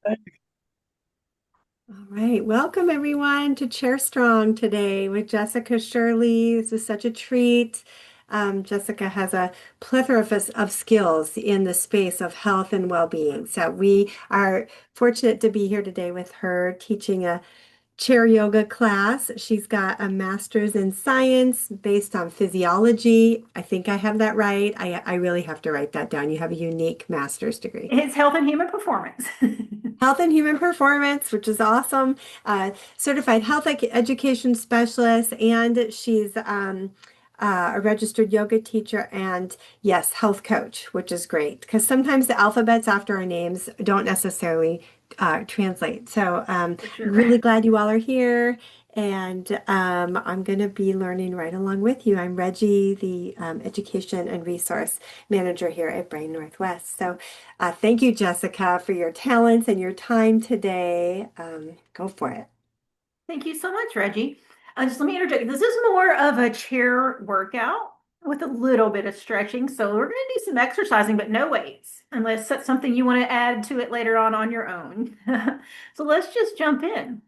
All right, welcome everyone to Chair Strong today with Jessica Shirley. This is such a treat. Jessica has a plethora of skills in the space of health and well-being. So we are fortunate to be here today with her teaching a chair yoga class. She's got a master's in science based on physiology. I think I have that right. I really have to write that down. You have a unique master's degree. It's health and human performance. Health and Human Performance, which is awesome. Certified education specialist, and she's a registered yoga teacher and, yes, health coach, which is great because sometimes the alphabets after our names don't necessarily translate. So, For sure. really glad you all are here. And I'm going to be learning right along with you. I'm Reggie, the Education and Resource Manager here at Brain Northwest. So, thank you, Jessica, for your talents and your time today. Go for it. Thank you so much, Reggie. Just let me interject. This is more of a chair workout with a little bit of stretching. So we're going to do some exercising, but no weights, unless that's something you want to add to it later on your own. So let's just jump in.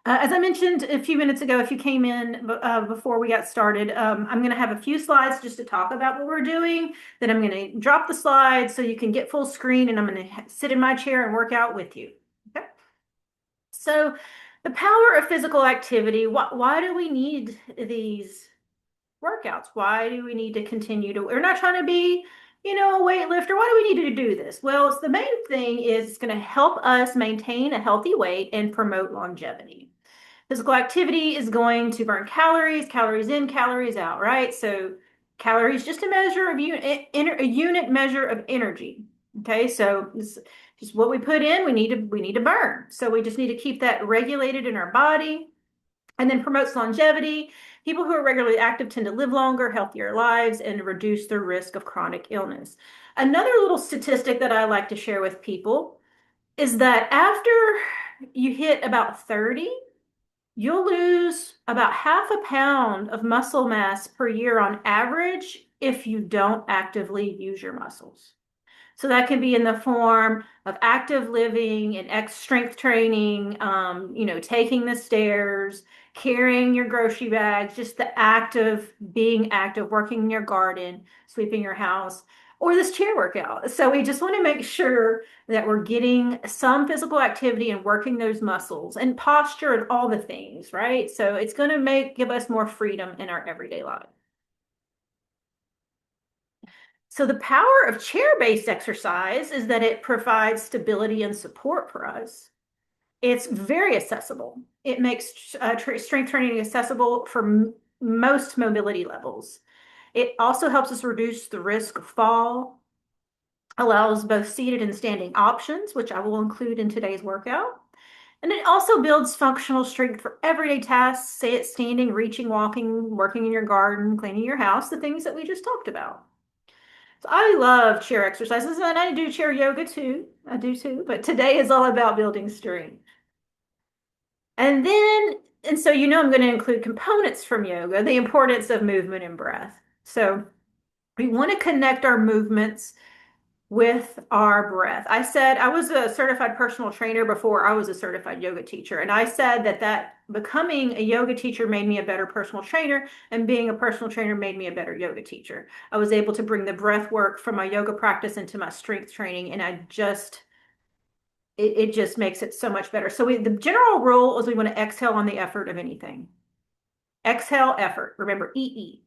As I mentioned a few minutes ago, if you came in before we got started, I'm going to have a few slides just to talk about what we're doing. Then I'm going to drop the slides so you can get full screen, and I'm going to sit in my chair and work out with you. Okay. So, the power of physical activity. Why do we need these workouts? Why do we need to continue to? We're not trying to be, a weightlifter. Why do we need to do this? Well, it's the main thing is it's going to help us maintain a healthy weight and promote longevity. Physical activity is going to burn calories, calories in, calories out, right? So calories just a measure of a unit measure of energy. Okay, so this, just what we put in, we need to burn. So we just need to keep that regulated in our body, and then promotes longevity. People who are regularly active tend to live longer, healthier lives, and reduce their risk of chronic illness. Another little statistic that I like to share with people is that after you hit about 30, you'll lose about half a pound of muscle mass per year on average if you don't actively use your muscles. So that can be in the form of active living and strength training, taking the stairs, carrying your grocery bags, just the act of being active, working in your garden, sweeping your house, or this chair workout. So we just want to make sure that we're getting some physical activity and working those muscles and posture and all the things, right? So it's going to give us more freedom in our everyday life. So the power of chair-based exercise is that it provides stability and support for us. It's very accessible. It makes strength training accessible for most mobility levels. It also helps us reduce the risk of fall, allows both seated and standing options, which I will include in today's workout. And it also builds functional strength for everyday tasks, say it's standing, reaching, walking, working in your garden, cleaning your house, the things that we just talked about. So I love chair exercises and I do chair yoga too. I do too, but today is all about building strength. And then, and so I'm going to include components from yoga, the importance of movement and breath. So we want to connect our movements with our breath. I said I was a certified personal trainer before I was a certified yoga teacher. And I said that becoming a yoga teacher made me a better personal trainer, and being a personal trainer made me a better yoga teacher. I was able to bring the breath work from my yoga practice into my strength training, and it just makes it so much better. So the general rule is we want to exhale on the effort of anything. Exhale, effort. Remember, EE.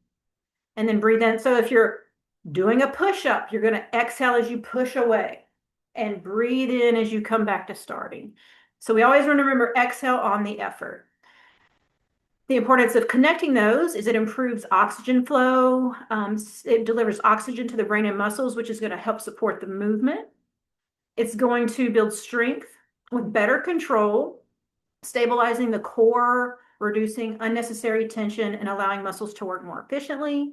And then breathe in. So if you're doing a push up, you're going to exhale as you push away and breathe in as you come back to starting. So we always want to remember exhale on the effort. The importance of connecting those is it improves oxygen flow. It delivers oxygen to the brain and muscles, which is going to help support the movement. It's going to build strength with better control, stabilizing the core, reducing unnecessary tension, and allowing muscles to work more efficiently.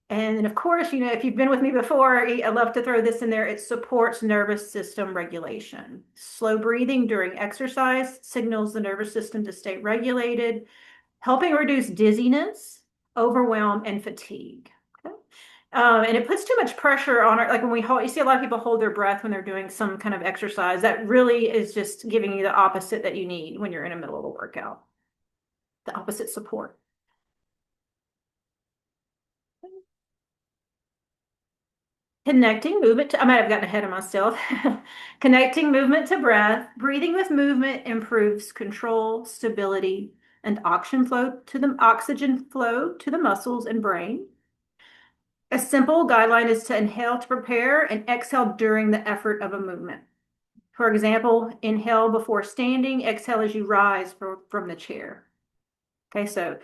And then, of course, if you've been with me before, I love to throw this in there. It supports nervous system regulation. Slow breathing during exercise signals the nervous system to stay regulated, helping reduce dizziness, overwhelm, and fatigue. Okay? And it puts too much pressure on it. Like when we hold, you see a lot of people hold their breath when they're doing some kind of exercise. That really is just giving you the opposite that you need when you're in the middle of a workout, the opposite support. Connecting movement to, I might have gotten ahead of myself. Connecting movement to breath. Breathing with movement improves control, stability, and oxygen flow to the muscles and brain. A simple guideline is to inhale to prepare and exhale during the effort of a movement. For example, inhale before standing, exhale as you rise from the chair. Okay, so,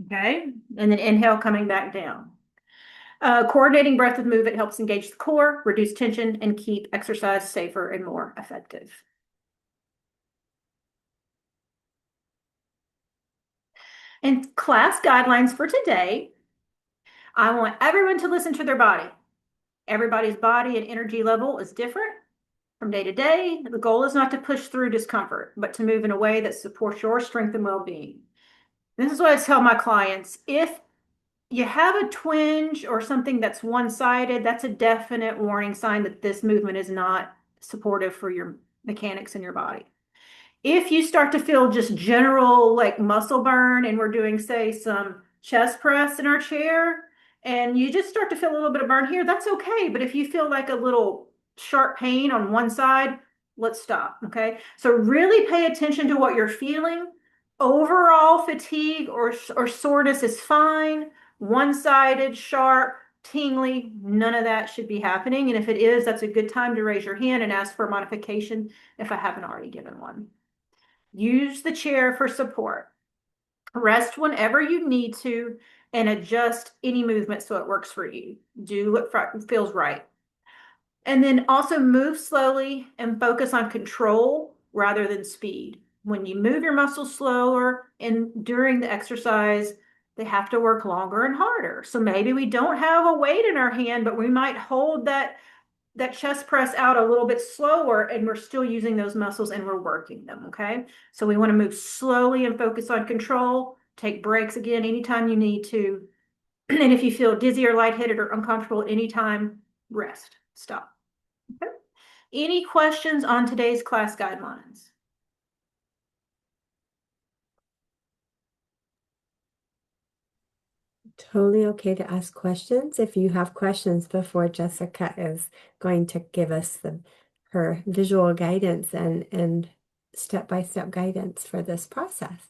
okay, and then inhale coming back down. Coordinating breath with movement helps engage the core, reduce tension, and keep exercise safer and more effective. And class guidelines for today, I want everyone to listen to their body. Everybody's body and energy level is different from day to day. The goal is not to push through discomfort, but to move in a way that supports your strength and well-being. This is what I tell my clients. If you have a twinge or something that's one-sided, that's a definite warning sign that this movement is not supportive for your mechanics in your body. If you start to feel just general like muscle burn and we're doing, say, some chest press in our chair, and you just start to feel a little bit of burn here, that's okay. But if you feel like a little sharp pain on one side, let's stop. Okay. So really pay attention to what you're feeling. Overall fatigue or soreness is fine. One-sided, sharp, tingly, none of that should be happening. And if it is, that's a good time to raise your hand and ask for a modification if I haven't already given one. Use the chair for support. Rest whenever you need to and adjust any movement so it works for you. Do what feels right. And then also move slowly and focus on control rather than speed. When you move your muscles slower and during the exercise, they have to work longer and harder. So maybe we don't have a weight in our hand, but we might hold that chest press out a little bit slower and we're still using those muscles and we're working them. Okay. So we want to move slowly and focus on control. Take breaks again anytime you need to. And if you feel dizzy or lightheaded or uncomfortable at any time, rest, stop. Okay. Any questions on today's class guidelines? Totally okay to ask questions if you have questions before Jessica is going to give us her visual guidance and step-by-step guidance for this process.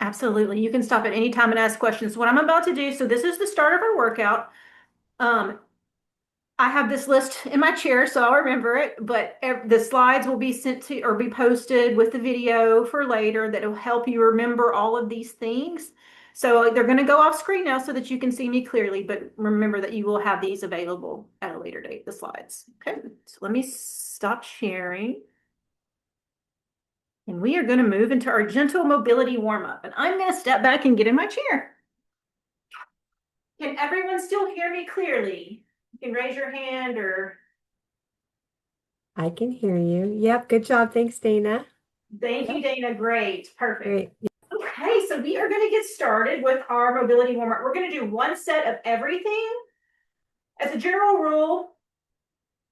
Absolutely. You can stop at any time and ask questions. What I'm about to do, so this is the start of our workout. Um, I have this list in my chair, so I'll remember it, but the slides will be sent to or be posted with the video for later that will help you remember all of these things. So they're going to go off screen now so that you can see me clearly, but remember that you will have these available at a later date, the slides. Okay, so let me stop sharing. And we are going to move into our gentle mobility warm up. And I'm going to step back and get in my chair. Can everyone still hear me clearly? You can raise your hand or. I can hear you. Yep, good job. Thanks, Dana. Thank you, Yep, Dana. Great. Perfect. great. Okay, so we are going to get started with our mobility warm up. We're going to do one set of everything. As a general rule,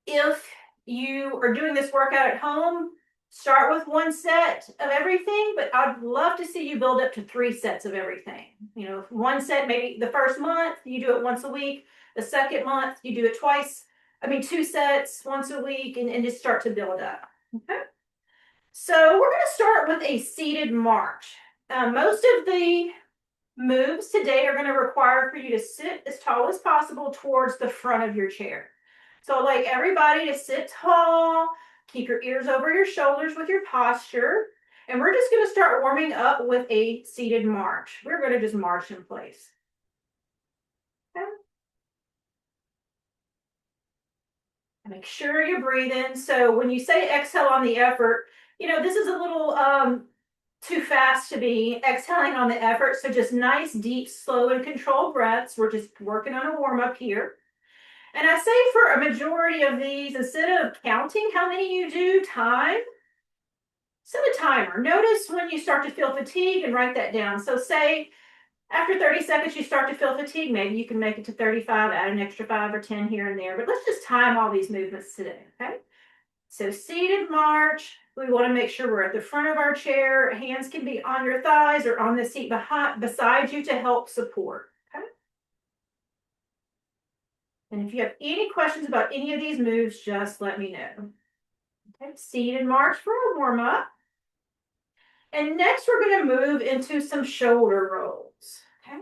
if you are doing this workout at home, start with one set of everything, but I'd love to see you build up to 3 sets of everything. You know, one set, maybe the first month, you do it once a week. The second month, you do it twice. I mean, 2 sets once a week and just start to build up. Okay. So we're going to start with a seated march. Most of the moves today are going to require for you to sit as tall as possible towards the front of your chair. So I'd like everybody to sit tall, keep your ears over your shoulders with your posture. And we're just going to start warming up with a seated march. We're going to just march in place. Okay. Make sure you're breathing. So when you say exhale on the effort, you know, this is a little too fast to be exhaling on the effort. So just nice, deep, slow, and controlled breaths. We're just working on a warm up here. And I say for a majority of these, instead of counting how many you do, set a timer. Notice when you start to feel fatigue and write that down. So say After 30 seconds, you start to feel fatigue. Maybe you can make it to 35, add an extra 5 or 10 here and there. But let's just time all these movements today, okay? So seated march, we want to make sure we're at the front of our chair. Hands can be on your thighs or on the seat beside you to help support, okay? And if you have any questions about any of these moves, just let me know. Okay, seated march for a warm up. And next we're going to move into some shoulder rolls, okay?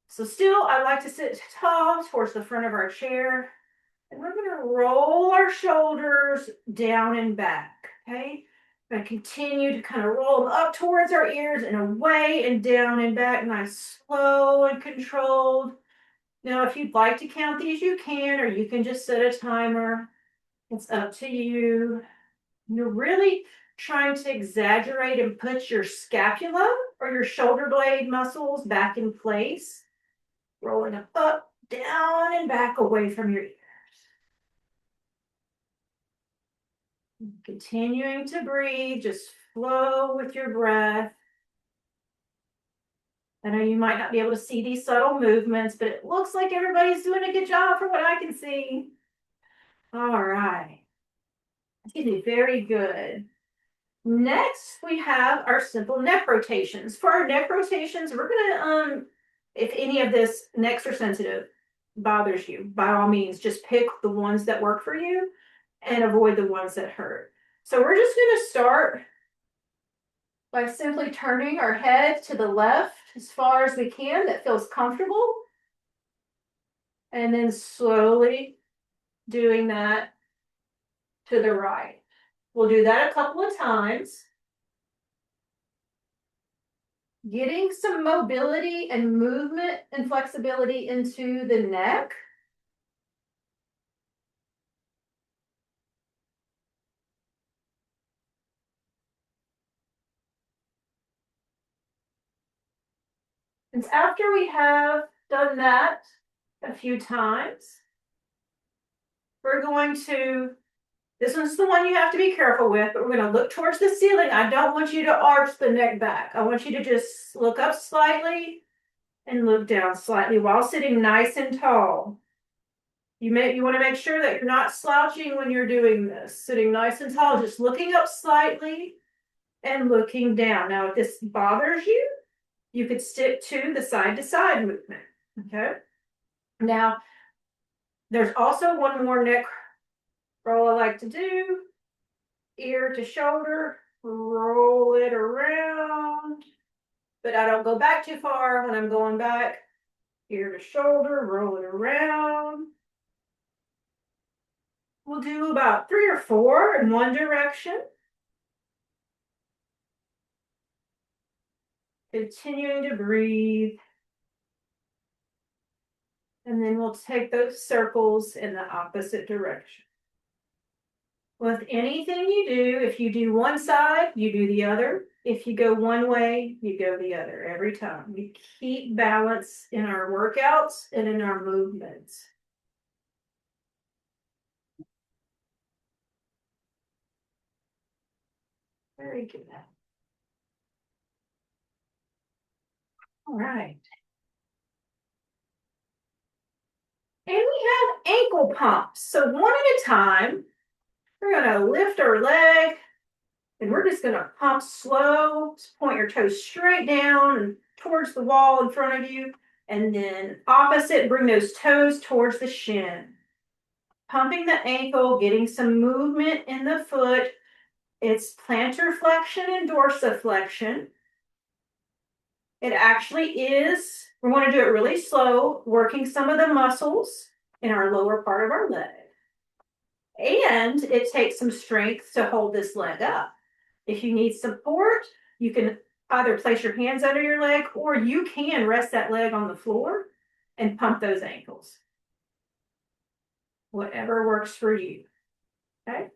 So still, I like to sit tall towards the front of our chair. And we're going to roll our shoulders down and back, okay? We're going to continue to kind of roll them up towards our ears and away and down and back, nice, slow and controlled. Now, if you'd like to count these, you can, or you can just set a timer. It's up to you. You're really trying to exaggerate and put your scapula or your shoulder blade muscles back in place, rolling them up, down, and back away from your ears. Continuing to breathe, just flow with your breath. I know you might not be able to see these subtle movements, but it looks like everybody's doing a good job from what I can see. All right. Excuse me, very good. Next, we have our simple neck rotations. For our neck rotations, we're gonna, if any of this necks are sensitive bothers you, by all means, just pick the ones that work for you and avoid the ones that hurt. So we're just gonna start by simply turning our head to the left as far as we can that feels comfortable. And then slowly doing that to the right. We'll do that a couple of times. Getting some mobility and movement and flexibility into the neck. And after we have done that a few times, we're going to, this one's the one you have to be careful with, but we're going to look towards the ceiling. I don't want you to arch the neck back. I want you to just look up slightly and look down slightly while sitting nice and tall. You want to make sure that you're not slouching when you're doing this. Sitting nice and tall, just looking up slightly and looking down. Now, if this bothers you, you could stick to the side-to-side movement, okay? Now, there's also one more neck roll I like to do. Ear to shoulder, roll it around, but I don't go back too far when I'm going back. Ear to shoulder, roll it around. We'll do about 3 or 4 in one direction. Continuing to breathe. And then we'll take those circles in the opposite direction. With anything you do, if you do one side, you do the other. If you go one way, you go the other every time. We keep balance in our workouts and in our movements. Very good. All right. And we have ankle pumps. So one at a time, we're going to lift our leg and we're just going to pump slow. Just point your toes straight down and towards the wall in front of you. And then opposite, bring those toes towards the shin. Pumping the ankle, getting some movement in the foot. It's plantar flexion and dorsiflexion. It actually is, we want to do it really slow, working some of the muscles in our lower part of our leg. And it takes some strength to hold this leg up. If you need support, you can either place your hands under your leg or you can rest that leg on the floor and pump those ankles. Whatever works for you. Okay?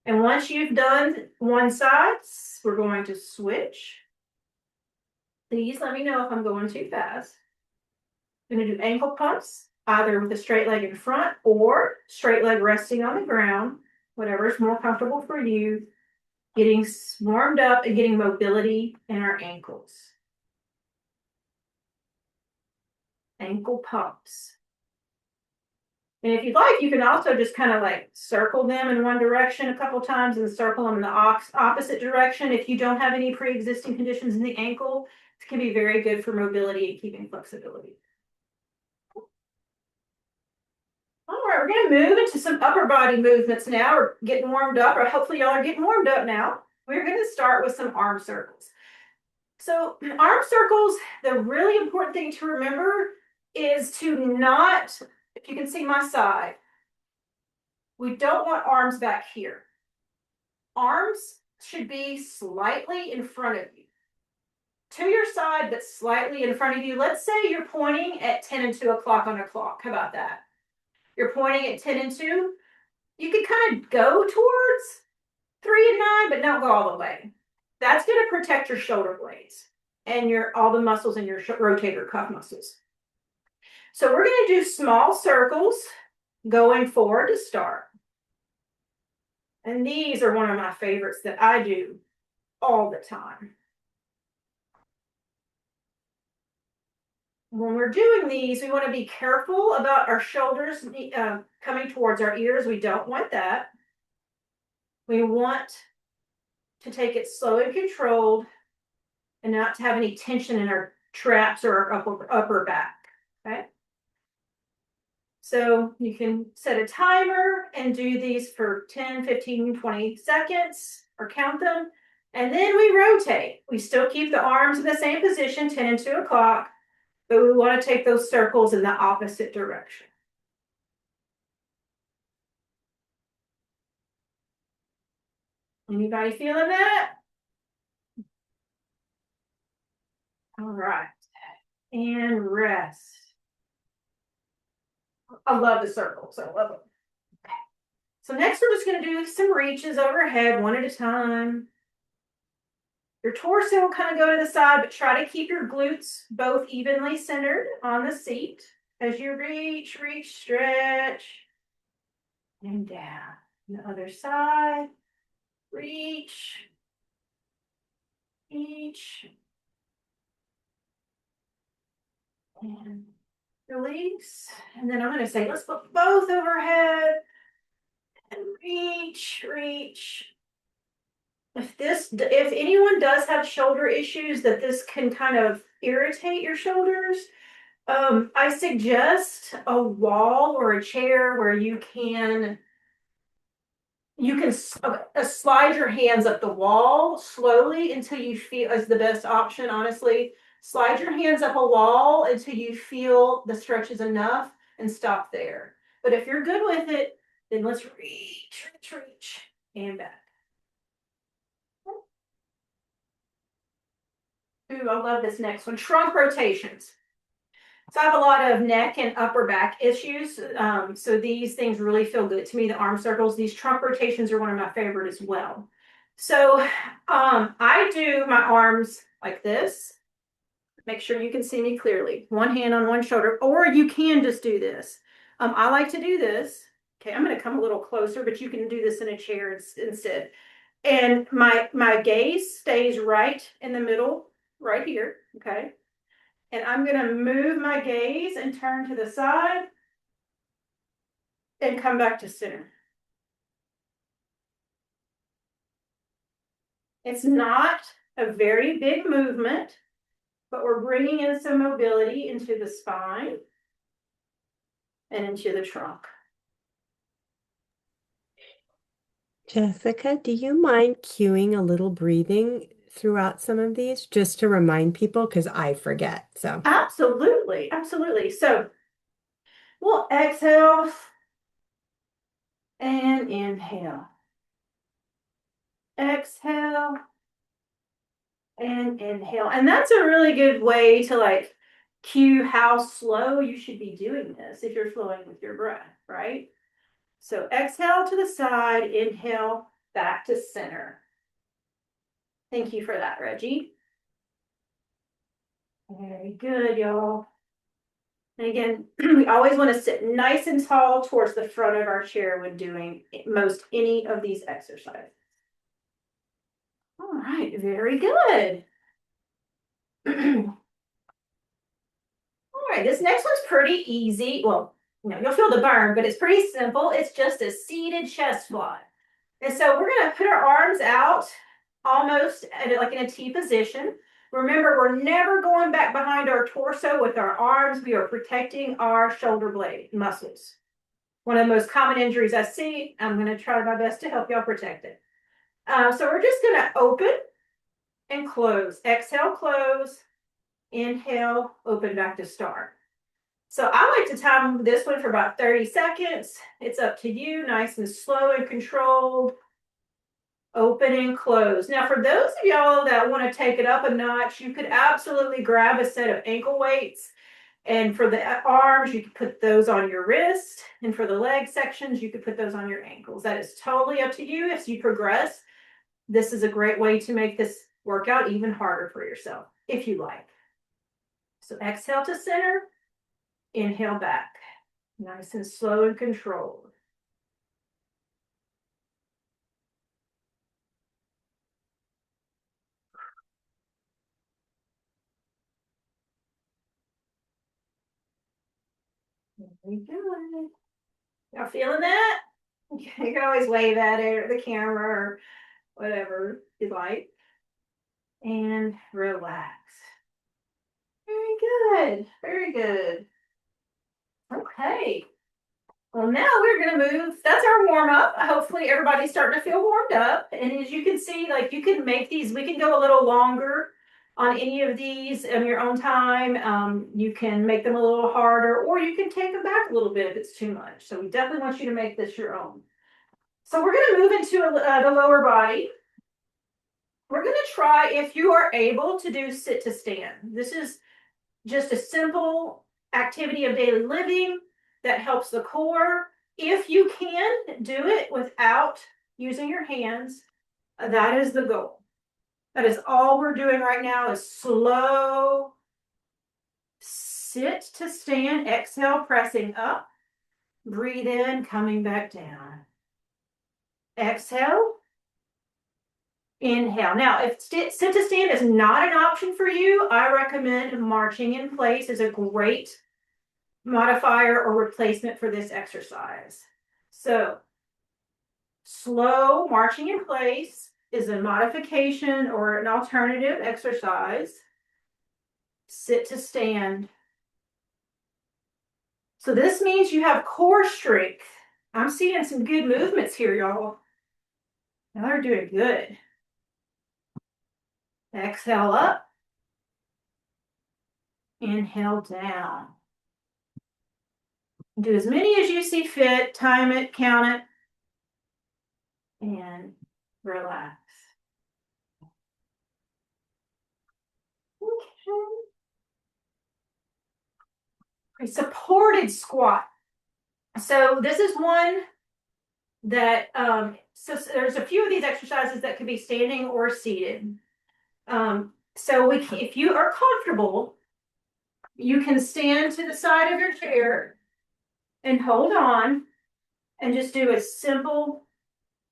And once you've done one side, we're going to switch. Please let me know if I'm going too fast. I'm going to do ankle pumps, either with a straight leg in front or straight leg resting on the ground, whatever is more comfortable for you. Getting warmed up and getting mobility in our ankles. ankle pumps. And if you'd like, you can also just kind of like circle them in one direction a couple times and circle them in the opposite direction. If you don't have any pre-existing conditions in the ankle, it can be very good for mobility and keeping flexibility. All right, we're going to move into some upper body movements now. We're getting warmed up, or hopefully y'all are getting warmed up now. We're going to start with some arm circles. So arm circles, the really important thing to remember is to not, if you can see my side, we don't want arms back here. Arms should be slightly in front of you. To your side, but slightly in front of you. Let's say you're pointing at 10 and 2 o'clock on a clock. How about that? You're pointing at 10 and 2. You can kind of go towards 3 and 9, but don't go all the way. That's going to protect your shoulder blades and all the muscles in your rotator cuff muscles. So we're going to do small circles going forward to start. And these are one of my favorites that I do all the time. When we're doing these, we want to be careful about our shoulders coming towards our ears. We don't want that. We want to take it slow and controlled and not to have any tension in our traps or our upper back. Okay. So you can set a timer and do these for 10, 15, 20 seconds or count them. And then we rotate. We still keep the arms in the same position, 10 and 2 o'clock, but we want to take those circles in the opposite direction. Anybody feeling that? All right. And rest. I love the circles. I love them. Okay. So next we're just going to do some reaches overhead, one at a time. Your torso will kind of go to the side, but try to keep your glutes both evenly centered on the seat. As you reach, stretch, and down. And the other side, reach, and release. And then I'm going to say, let's put both overhead and reach. If anyone does have shoulder issues that this can kind of irritate your shoulders, I suggest a wall or a chair where you can slide your hands up the wall slowly until you feel is the best option, honestly. Slide your hands up a wall until you feel the stretch is enough and stop there. But if you're good with it, then let's reach, and back. Ooh, I love this next one, trunk rotations. So I have a lot of neck and upper back issues. So these things really feel good to me. The arm circles, these trunk rotations are one of my favorite as well. So I do my arms like this. Make sure you can see me clearly. One hand on one shoulder, or you can just do this. I like to do this. Okay, I'm going to come a little closer, but you can do this in a chair instead. And my gaze stays right in the middle, right here. Okay. And I'm going to move my gaze and turn to the side and come back to center. It's not a very big movement, but we're bringing in some mobility into the spine and into the trunk. Jessica, do you mind cueing a little breathing throughout some of these just to remind people? Because I forget. So, Absolutely. So we'll exhale and inhale. Exhale and inhale. And that's a really good way to like cue how slow you should be doing this if you're flowing with your breath, right? So exhale to the side, inhale back to center. Thank you for that, Reggie. Very good, y'all. And again, we always want to sit nice and tall towards the front of our chair when doing most any of these exercises. All right, very good. All right, this next one's pretty easy. Well, you'll feel the burn, but it's pretty simple. It's just a seated chest fly. And so we're going to put our arms out almost like in a T position. Remember, we're never going back behind our torso with our arms. We are protecting our shoulder blade muscles. One of the most common injuries I see. I'm going to try my best to help y'all protect it. So we're just going to open and close. Exhale, close. Inhale, open back to start. So I like to time this one for about 30 seconds. It's up to you, nice and slow and controlled. Open and close. Now, for those of y'all that want to take it up a notch, you could absolutely grab a set of ankle weights. And for the arms, you could put those on your wrist. And for the leg sections, you could put those on your ankles. That is totally up to you. As you progress, this is a great way to make this workout even harder for yourself, if you like. So exhale to center, inhale back. Nice and slow and controlled. Very good. Y'all feeling that? You can always wave at it or the camera or whatever you like. And relax. Very good. Very good. Okay. Well, now we're going to move. That's our warm up. Hopefully, everybody's starting to feel warmed up. And as you can see, like you can make these, we can go a little longer on any of these in your own time. You can make them a little harder, or you can take them back a little bit if it's too much. So, we definitely want you to make this your own. So, we're going to move into the lower body. We're going to try, if you are able to do sit to stand. This is just a simple activity of daily living that helps the core. If you can do it without using your hands, that is the goal. That is all we're doing right now is slow sit to stand, exhale, pressing up, breathe in, coming back down. Exhale, inhale. Now, if sit to stand is not an option for you, I recommend marching in place is a great modifier or replacement for this exercise. So, slow marching in place is a modification or an alternative exercise. Sit to stand. So this means you have core strength. I'm seeing some good movements here, y'all. Y'all are doing good. Exhale up. Inhale down. Do as many as you see fit. Time it, count it, and relax. Okay. Supported squat. So this is one that so there's a few of these exercises that can be standing or seated. So if you are comfortable, you can stand to the side of your chair and hold on and just do a simple,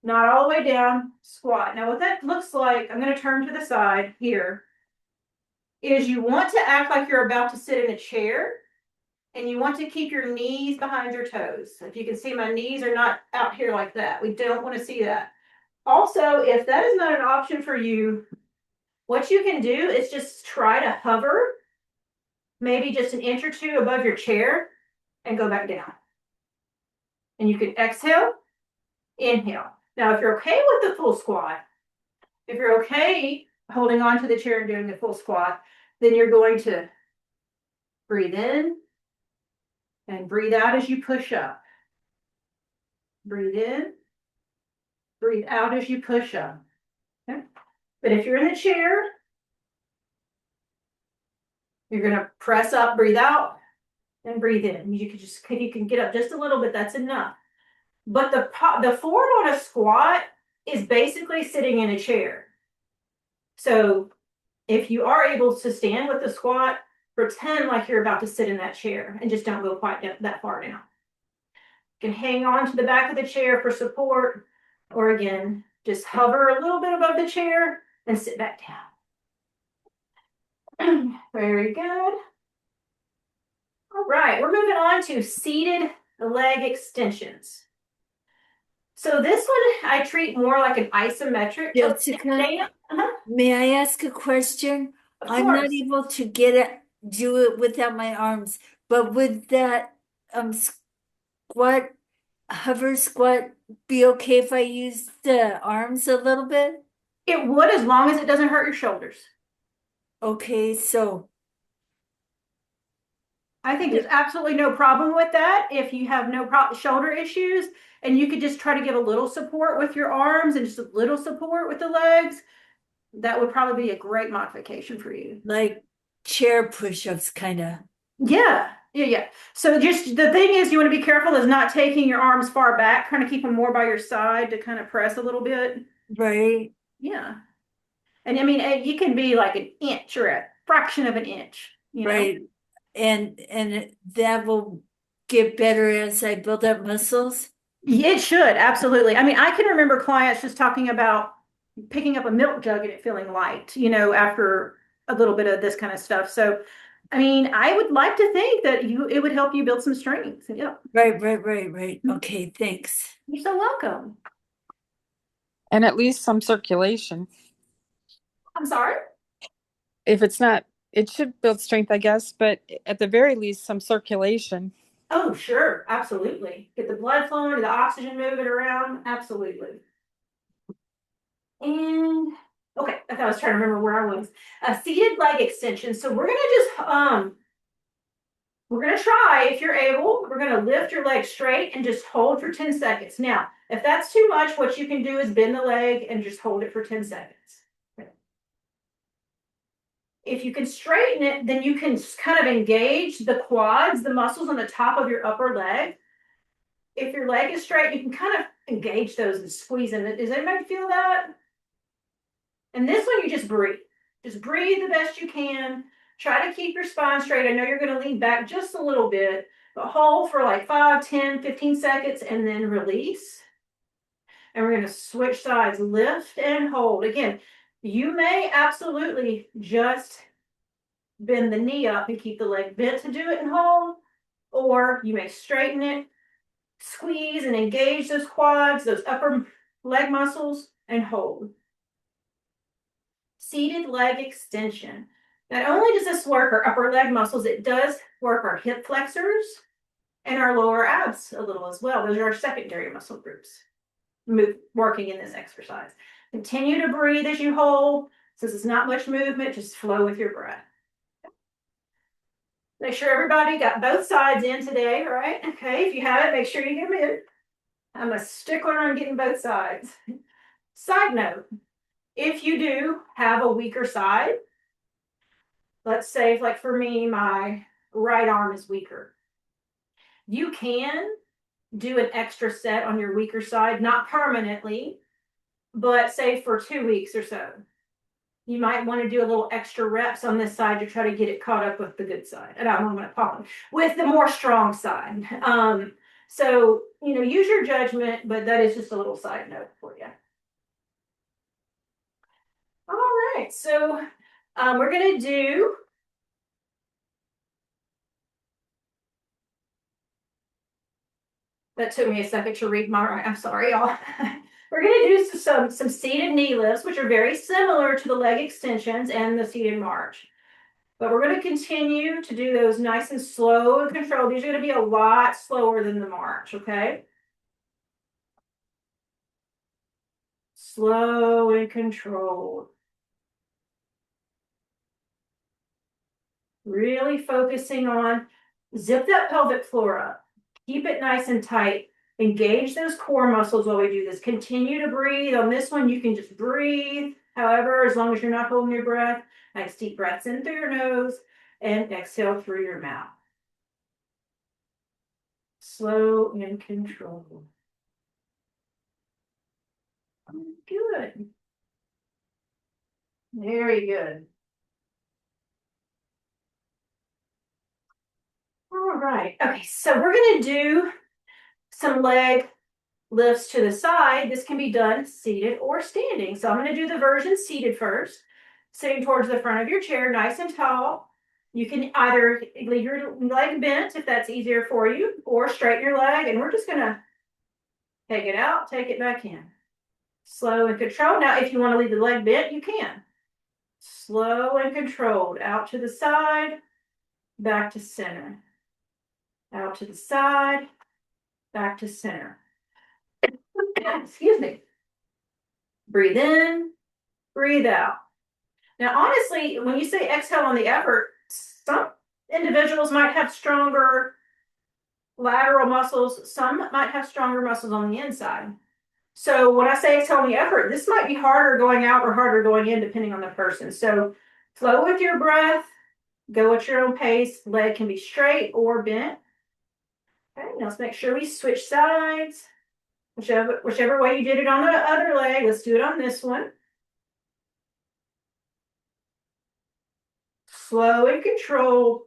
not all the way down squat. Now what that looks like, I'm going to turn to the side here, is you want to act like you're about to sit in a chair and you want to keep your knees behind your toes. If you can see, my knees are not out here like that. We don't want to see that. Also, if that is not an option for you, what you can do is just try to hover maybe just an inch or two above your chair and go back down. And you can exhale, inhale. Now, if you're okay with the full squat, if you're okay holding on to the chair and doing the full squat, then you're going to breathe in and breathe out as you push up. Breathe in, breathe out as you push up. Okay? But if you're in the chair, you're going to press up, breathe out, and breathe in. You can get up just a little bit, that's enough. But the form on a squat is basically sitting in a chair. So if you are able to stand with the squat, pretend like you're about to sit in that chair and just don't go quite that far down. You can hang on to the back of the chair for support, or again, just hover a little bit above the chair and sit back down. Very good. All right, we're moving on to seated leg extensions. So this one I treat more like an isometric Jessica, stand. Uh-huh, may I ask a question? of I'm not course. able to do it without my arms, but would that squat, hover squat be okay if I use the arms a little bit? It would as long as it doesn't hurt your shoulders. Okay, so I think there's it, absolutely no problem with that if you have no shoulder issues and you could just try to give a little support with your arms and just a little support with the legs. That would probably be a great modification for you. like chair push-ups kind of, Yeah, yeah, yeah. So just the thing is, you want to be careful is not taking your arms far back, kind of keep them more by your side to kind of press a little bit. right? Yeah. And I mean, you can be like an inch or a fraction of an inch, you know? Right. And that will get better as I build up muscles. It should, absolutely. I mean, I can remember clients just talking about picking up a milk jug and it feeling light, after a little bit of this kind of stuff. So, I mean, I would like to think that it would help you build some strength. Yeah. Right. Okay, thanks. You're so welcome. And at least some circulation. I'm sorry. If it's not, it should build strength, I guess, but at the very least, some circulation. Oh, sure. Absolutely. Get the blood flowing, the oxygen moving around. Absolutely. And okay, I thought I was trying to remember where I was. Seated leg extension. So we're gonna try, if you're able, we're gonna lift your leg straight and just hold for 10 seconds. Now, if that's too much, what you can do is bend the leg and just hold it for 10 seconds. If you can straighten it, then you can kind of engage the quads, the muscles on the top of your upper leg. If your leg is straight, you can kind of engage those and squeeze in it. Does anybody feel that? And this one, you just breathe. Just breathe the best you can. Try to keep your spine straight. I know you're going to lean back just a little bit, but hold for like 5, 10, 15 seconds and then release. And we're going to switch sides, lift and hold. Again, you may absolutely just bend the knee up and keep the leg bent to do it and hold, or you may straighten it, squeeze and engage those quads, those upper leg muscles, and hold. Seated leg extension. Not only does this work our upper leg muscles, it does work our hip flexors and our lower abs a little as well. Those are our secondary muscle groups working in this exercise. Continue to breathe as you hold. Since it's not much movement, just flow with your breath. Make sure everybody got both sides in today, right? Okay, if you haven't, make sure you get them in. I'm a stickler on getting both sides. Side note, if you do have a weaker side, let's say, like for me, my right arm is weaker. You can do an extra set on your weaker side, not permanently, but say for 2 weeks or so. You might want to do a little extra reps on this side to try to get it caught up with the good side. And I don't want to pop with the more strong side. So, use your judgment, but that is just a little side note for you. All right. So, we're going to do that took me a second to read my, I'm sorry, y'all. We're going to do some seated knee lifts, which are very similar to the leg extensions and the seated march. But we're going to continue to do those nice and slow and controlled. These are going to be a lot slower than the march, okay? Slow and controlled. Really focusing on zip that pelvic floor up. Keep it nice and tight. Engage those core muscles while we do this. Continue to breathe. On this one, you can just breathe. However, as long as you're not holding your breath, nice deep breaths in through your nose and exhale through your mouth. Slow and controlled. Good. Very good. All right. Okay, so we're going to do some leg lifts to the side. This can be done seated or standing. So I'm going to do the version seated first. Sitting towards the front of your chair, nice and tall. You can either leave your leg bent if that's easier for you, or straighten your leg, and we're just gonna take it out, take it back in. Slow and controlled. Now, if you want to leave the leg bent, you can. Slow and controlled. Out to the side, back to center. Out to the side, back to center. Excuse me. Breathe in, breathe out. Now, honestly, when you say exhale on the effort, some individuals might have stronger lateral muscles, some might have stronger muscles on the inside. So when I say exhale on the effort, this might be harder going out or harder going in, depending on the person. So flow with your breath, go at your own pace. Leg can be straight or bent. Okay, now let's make sure we switch sides. Whichever way you did it on the other leg, let's do it on this one. Slow and controlled,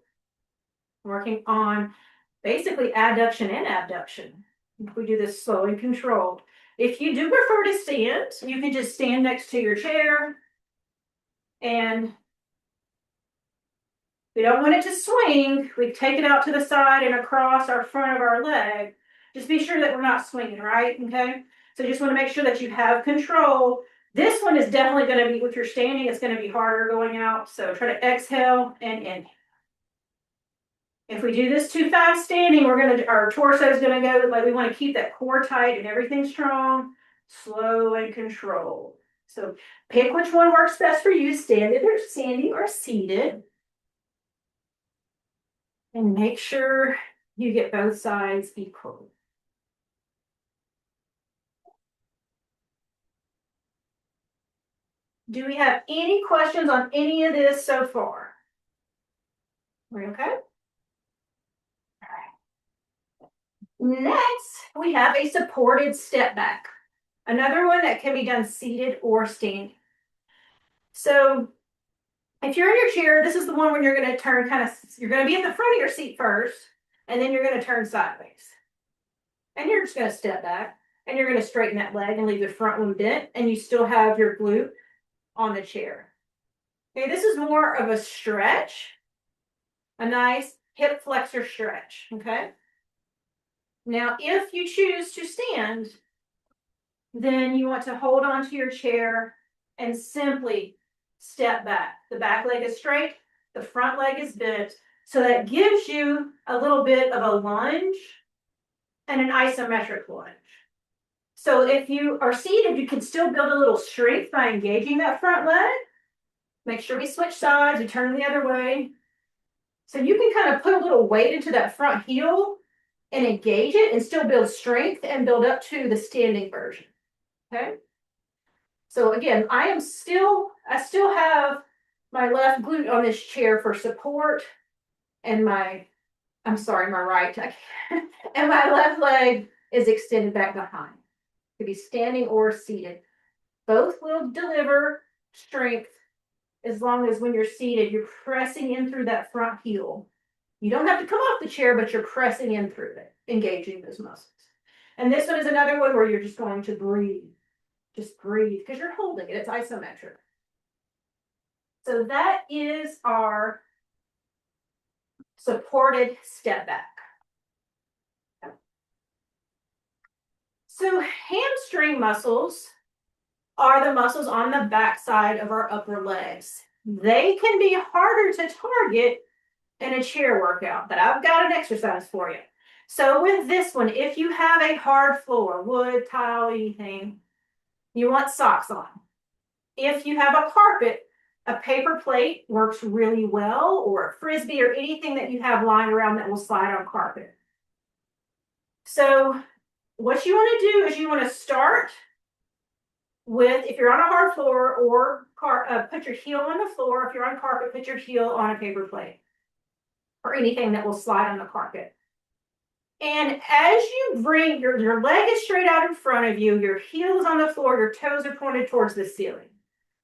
working on basically adduction and abduction. If we do this slow and controlled. If you do prefer to stand, you can just stand next to your chair, and we don't want it to swing. We take it out to the side and across our front of our leg. Just be sure that we're not swinging, right? Okay. So just want to make sure that you have control. This one is definitely going to be, if you're standing, it's going to be harder going out. So try to exhale and inhale. If we do this too fast standing, our torso is going to go, like we want to keep that core tight and everything strong, slow and controlled. So pick which one works best for you, standing or seated. And make sure you get both sides equal. Do we have any questions on any of this so far? We're okay? All right. Next, we have a supported step back. Another one that can be done seated or standing. So if you're in your chair, this is the one when you're going to turn you're going to be in the front of your seat first, and then you're going to turn sideways. And you're just going to step back, and you're going to straighten that leg and leave the front one bent, and you still have your glute on the chair. Okay, this is more of a stretch, a nice hip flexor stretch, okay? Now, if you choose to stand, then you want to hold on to your chair and simply step back. The back leg is straight, the front leg is bent, so that gives you a little bit of a lunge and an isometric lunge. So if you are seated, you can still build a little strength by engaging that front leg. Make sure we switch sides, we turn the other way. So you can kind of put a little weight into that front heel and engage it and still build strength and build up to the standing version. Okay. So again, I still have my left glute on this chair for support, and my right, and my left leg is extended back behind. It could be standing or seated. Both will deliver strength as long as when you're seated, you're pressing in through that front heel. You don't have to come off the chair, but you're pressing in through it, engaging those muscles. And this one is another one where you're just going to breathe. Just breathe, because you're holding it. It's isometric. So that is our supported step back. So hamstring muscles are the muscles on the back side of our upper legs. They can be harder to target in a chair workout, but I've got an exercise for you. So with this one, if you have a hard floor, wood, tile, anything, you want socks on. If you have a carpet, a paper plate works really well, or a frisbee or anything that you have lying around that will slide on carpet. So what you want to do is you want to start with, if you're on a hard floor, or put your heel on the floor. If you're on carpet, put your heel on a paper plate or anything that will slide on the carpet. And as you bring your leg is straight out in front of you, your heel is on the floor, your toes are pointed towards the ceiling.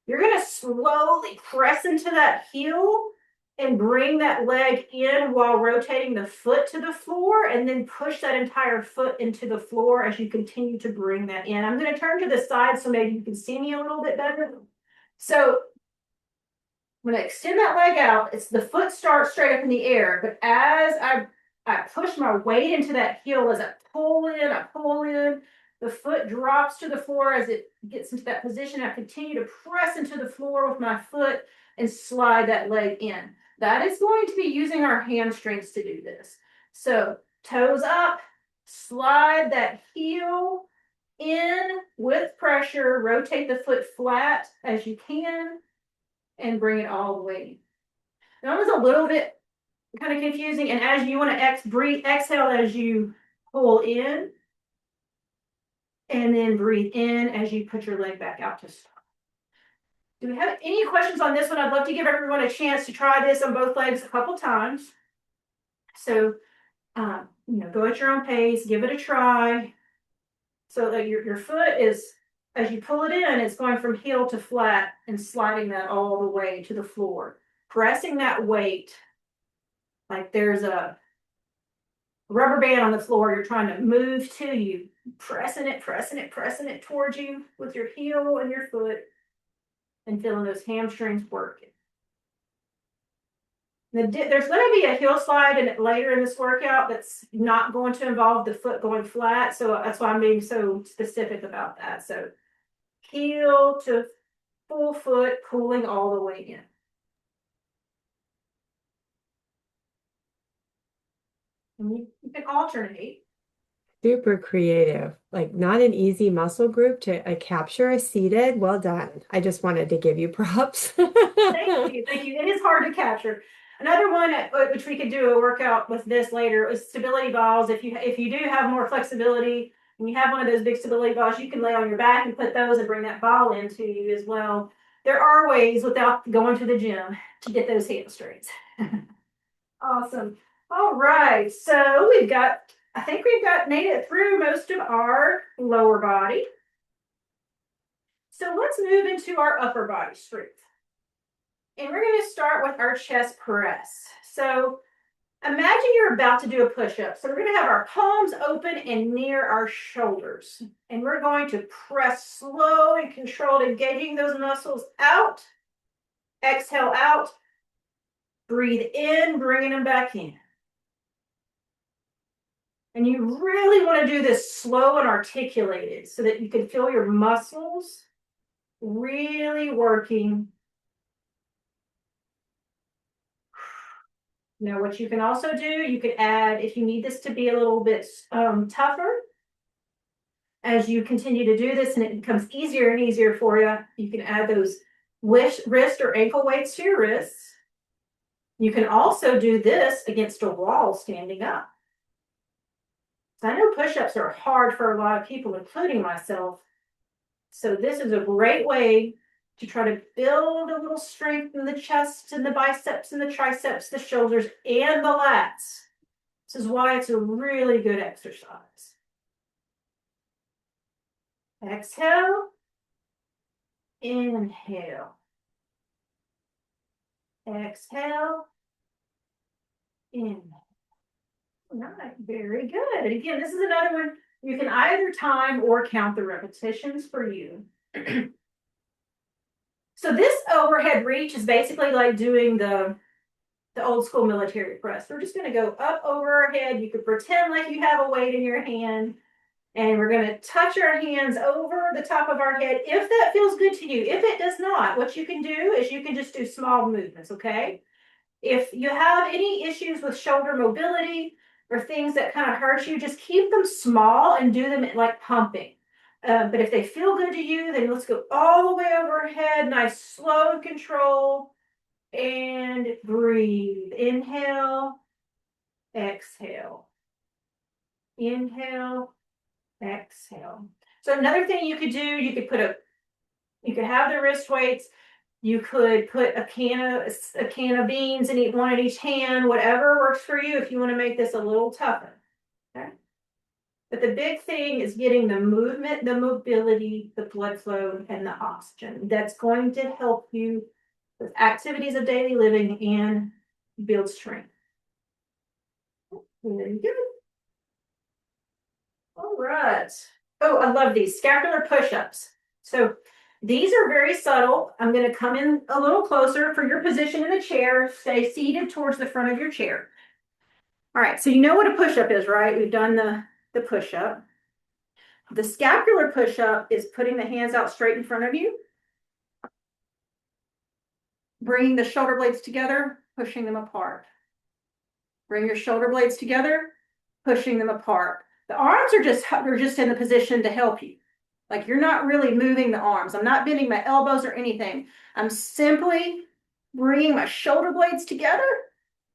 You're going to slowly press into that heel and bring that leg in while rotating the foot to the floor, and then push that entire foot into the floor as you continue to bring that in. I'm going to turn to the side so maybe you can see me a little bit better. So I'm gonna extend that leg out. It's the foot starts straight up in the air, but as I push my weight into that heel, as I pull in, the foot drops to the floor as it gets into that position. I continue to press into the floor with my foot and slide that leg in. That is going to be using our hamstrings to do this. So toes up, slide that heel in with pressure, rotate the foot flat as you can, and bring it all the way. That was a little bit kind of confusing. And as you want to breathe, exhale as you pull in, and then breathe in as you put your leg back out to start. Do we have any questions on this one? I'd love to give everyone a chance to try this on both legs a couple times. So, go at your own pace, give it a try. So that your foot is, as you pull it in, it's going from heel to flat and sliding that all the way to the floor. Pressing that weight like there's a rubber band on the floor you're trying to move to you. Pressing it towards you with your heel and your foot and feeling those hamstrings working. There's going to be a heel slide later in this workout that's not going to involve the foot going flat. So that's why I'm being so specific about that. So heel to full foot, pulling all the way in. And you can alternate. Super creative. Like not an easy muscle group to capture a seated. Well done. I just wanted to give you props. Thank you. It is hard to capture. Another one, which we could do a workout with this later, is stability balls. If you do have more flexibility and you have one of those big stability balls, you can lay on your back and put those and bring that ball into you as well. There are ways without going to the gym to get those hamstrings. Awesome. All right. So I think we've made it through most of our lower body. So let's move into our upper body strength. And we're going to start with our chest press. So imagine you're about to do a push-up. So we're going to have our palms open and near our shoulders. And we're going to press slow and controlled, engaging those muscles out. Exhale out. Breathe in, bringing them back in. And you really want to do this slow and articulated so that you can feel your muscles really working. Now, what you can also do, you can add, if you need this to be a little bit tougher, as you continue to do this and it becomes easier and easier for you, you can add those wrist or ankle weights to your wrists. You can also do this against a wall standing up. So I know push-ups are hard for a lot of people, including myself. So this is a great way to try to build a little strength in the chest and the biceps and the triceps, the shoulders, and the lats. This is why it's a really good exercise. Exhale. Inhale. Exhale. Inhale. All right, very good. And again, this is another one you can either time or count the repetitions for you. So this overhead reach is basically like doing the old school military press. We're just going to go up over our head. You could pretend like you have a weight in your hand, and we're going to touch our hands over the top of our head if that feels good to you. If it does not, what you can do is you can just do small movements, okay? If you have any issues with shoulder mobility or things that kind of hurt you, just keep them small and do them like pumping. But if they feel good to you, then let's go all the way overhead, nice, slow and control, and breathe. Inhale, exhale. Inhale, exhale. So another thing you could do, you could have the wrist weights. You could put a can of beans and eat one in each hand, whatever works for you if you want to make this a little tougher. Okay. But the big thing is getting the movement, the mobility, the blood flow, and the oxygen. That's going to help you with activities of daily living and build strength. Very good. All right. Oh, I love these scapular push-ups. So These are very subtle. I'm going to come in a little closer for your position in the chair. Stay seated towards the front of your chair. All right, so you know what a push-up is, right? We've done the push-up. The scapular push-up is putting the hands out straight in front of you, bringing the shoulder blades together, pushing them apart. Bring your shoulder blades together, pushing them apart. The arms are just in the position to help you. Like you're not really moving the arms. I'm not bending my elbows or anything. I'm simply bringing my shoulder blades together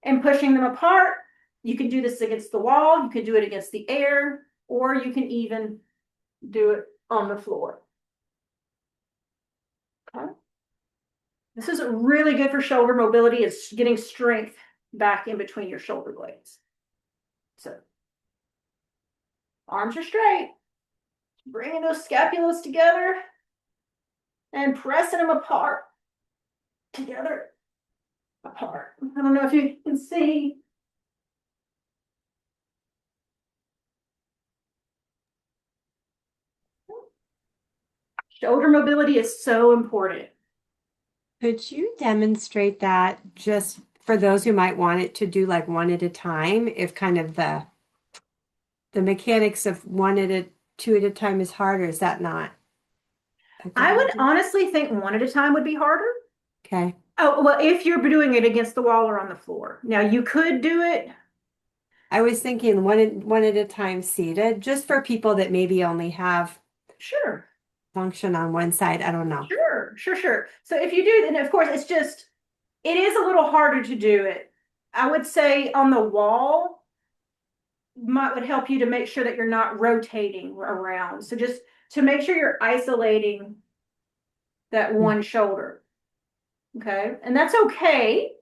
and pushing them apart. You can do this against the wall. You can do it against the air, or you can even do it on the floor. Okay. This is really good for shoulder mobility. It's getting strength back in between your shoulder blades. So arms are straight, bringing those scapulas together and pressing them apart, together, apart. I don't know if you can see. Shoulder mobility is so important. Could you demonstrate that just for those who might want it to do like one at a time, if kind of the mechanics of one at a two at a time is hard, or is that not a good I would idea? honestly think one at a time would be harder. Okay. Oh, well, if you're doing it against the wall or on the floor. Now you could do it. I was thinking one at a time seated, just for people that maybe only have Sure, function on one side. I don't know. sure. So if you do, then of course it is a little harder to do it. I would say on the wall would help you to make sure that you're not rotating around. So just to make sure you're isolating that one shoulder. Okay. And that's okay.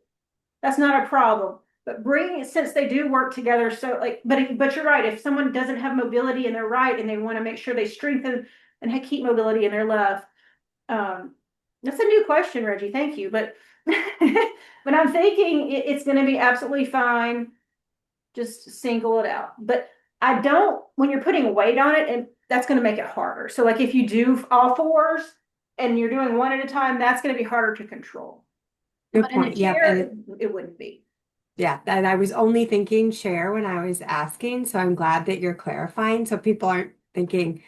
That's not a problem. But bringing it, since they do work together, so like, but you're right. If someone doesn't have mobility in their right and they want to make sure they strengthen and keep mobility in their left, that's a new question, Reggie. Thank you. But but I'm thinking it's going to be absolutely fine. Just single it out. But I don't, when you're putting weight on it, and that's going to make it harder. So like if you do all fours and you're doing one at a time, that's going to be harder to control. Good But in a point. Yep. chair, it wouldn't be. Yeah, and I was only thinking chair when I was asking, so I'm glad that you're clarifying so people aren't thinking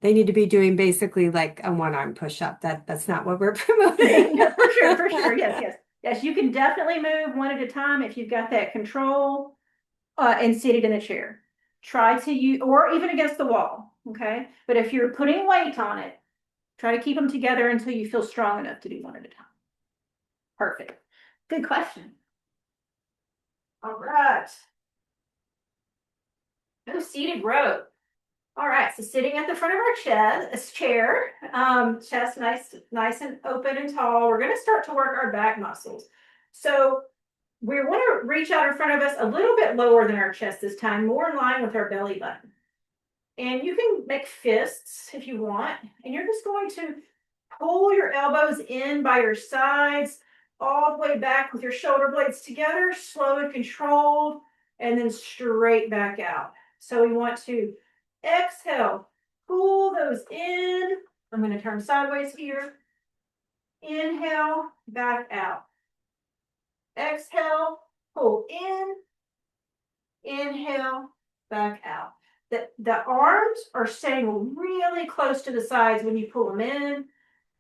they need to be doing basically like a one-arm push-up. That's not what we're promoting. Yeah, for sure. Yes, you can definitely move one at a time if you've got that control and seated in a chair. Try to use, or even against the wall, okay? But if you're putting weight on it, try to keep them together until you feel strong enough to do one at a time. Perfect. Good question. All right. No seated row. All right, so sitting at the front of our chair, chest nice and open and tall. We're going to start to work our back muscles. So we want to reach out in front of us a little bit lower than our chest this time, more in line with our belly button. And you can make fists if you want, and you're just going to pull your elbows in by your sides, all the way back with your shoulder blades together, slow and controlled, and then straight back out. So we want to exhale, pull those in. I'm going to turn sideways here. Inhale, back out. Exhale, pull in. Inhale, back out. The arms are staying really close to the sides when you pull them in.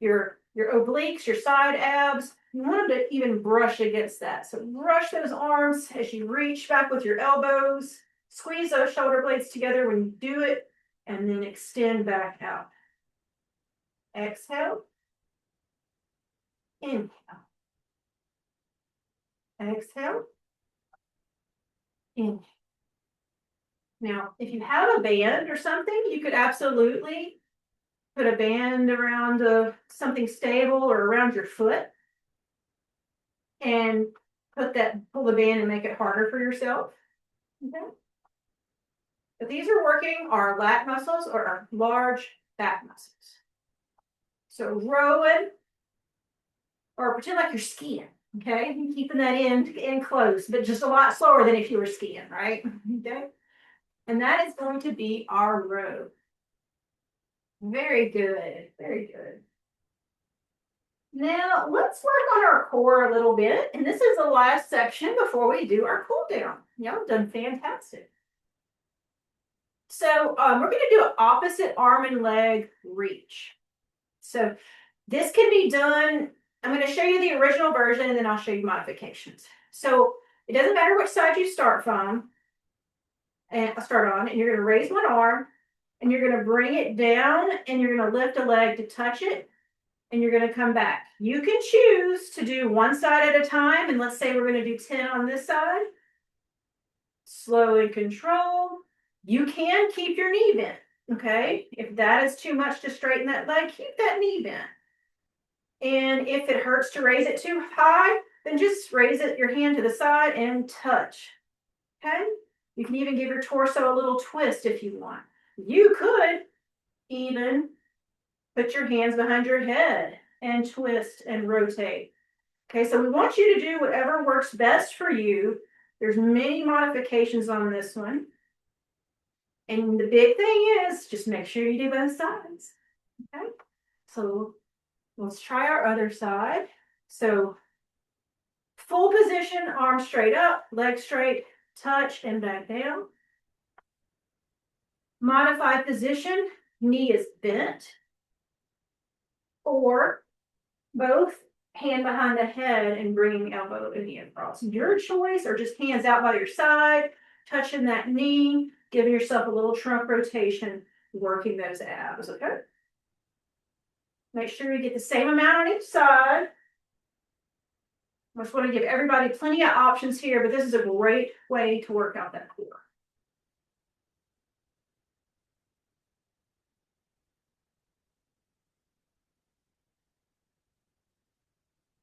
Your obliques, your side abs, you want them to even brush against that. So brush those arms as you reach back with your elbows. Squeeze those shoulder blades together when you do it, and then extend back out. Exhale. Inhale. Exhale. Inhale. Now, if you have a band or something, you could absolutely put a band around something stable or around your foot and pull the band and make it harder for yourself. Okay. But these are working our lat muscles or our large back muscles. So rowing, or pretend like you're skiing, okay? Keeping that in close, but just a lot slower than if you were skiing, right? Okay. And that is going to be our row. Very good, very good. Now let's work on our core a little bit. And this is the last section before we do our cool down. Y'all done fantastic. So we're going to do an opposite arm and leg reach. So this can be done. I'm going to show you the original version and then I'll show you modifications. So it doesn't matter which side you start from and start on, and you're going to raise one arm and you're going to bring it down and you're going to lift a leg to touch it and you're going to come back. You can choose to do one side at a time, and let's say we're going to do 10 on this side. Slow and controlled. You can keep your knee bent, okay? If that is too much to straighten that leg, keep that knee bent. And if it hurts to raise it too high, then just raise it, your hand to the side and touch, okay? You can even give your torso a little twist if you want. You could even put your hands behind your head and twist and rotate. Okay, so we want you to do whatever works best for you. There's many modifications on this one. And the big thing is just make sure you do both sides. Okay, so let's try our other side. So full position, arm straight up, leg straight, touch and back down. Modified position, knee is bent. Or both hand behind the head and bringing elbow and knee across. Your choice, or just hands out by your side, touching that knee, giving yourself a little trunk rotation, working those abs, okay? Make sure you get the same amount on each side. I just want to give everybody plenty of options here, but this is a great way to work out that core.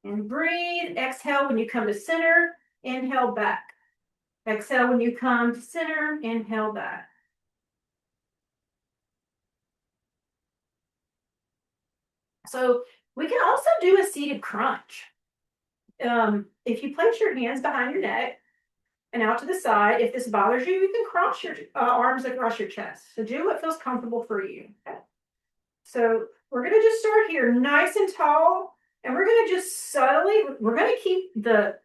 And breathe, exhale when you come to center, inhale back. Exhale when you come to center, inhale back. So we can also do a seated crunch. If you place your hands behind your neck and out to the side, if this bothers you, you can cross your arms across your chest. So do what feels comfortable for you. Okay? So we're going to just start here nice and tall, and we're going to just subtly, we're going to keep the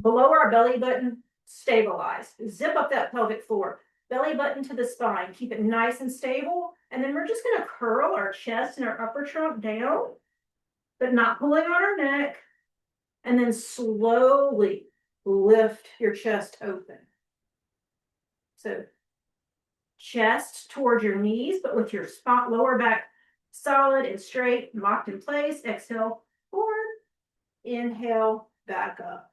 below our belly button stabilized. Zip up that pelvic floor, belly button to the spine, keep it nice and stable. And then we're just going to curl our chest and our upper trunk down, but not pulling on our neck. And then slowly lift your chest open. So chest towards your knees, but with your lower back solid and straight, locked in place. Exhale, forward. Inhale, back up.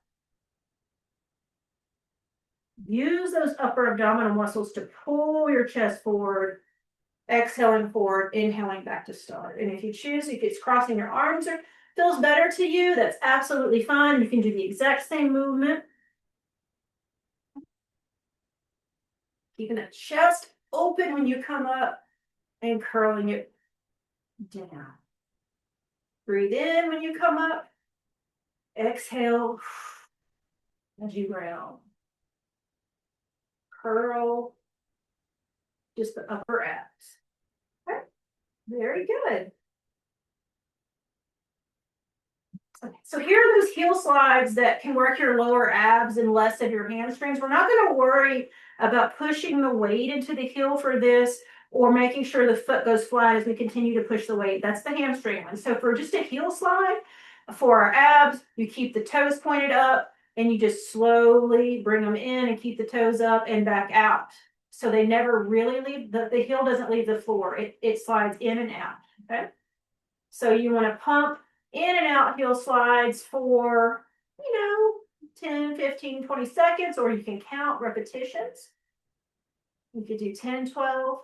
Use those upper abdominal muscles to pull your chest forward. Exhaling forward, inhaling back to start. And if you choose, if it's crossing your arms or feels better to you, that's absolutely fine. You can do the exact same movement. Keeping the chest open when you come up and curling it down. Breathe in when you come up. Exhale as you round. Curl just the upper abs. Okay, very good. Okay. So here are those heel slides that can work your lower abs and less of your hamstrings. We're not going to worry about pushing the weight into the heel for this or making sure the foot goes flat as we continue to push the weight. That's the hamstring one. So for just a heel slide, for our abs, you keep the toes pointed up and you just slowly bring them in and keep the toes up and back out. So they never really leave, the heel doesn't leave the floor. It slides in and out, okay? So you want to pump in and out heel slides for, 10, 15, 20 seconds, or you can count repetitions. You could do 10, 12.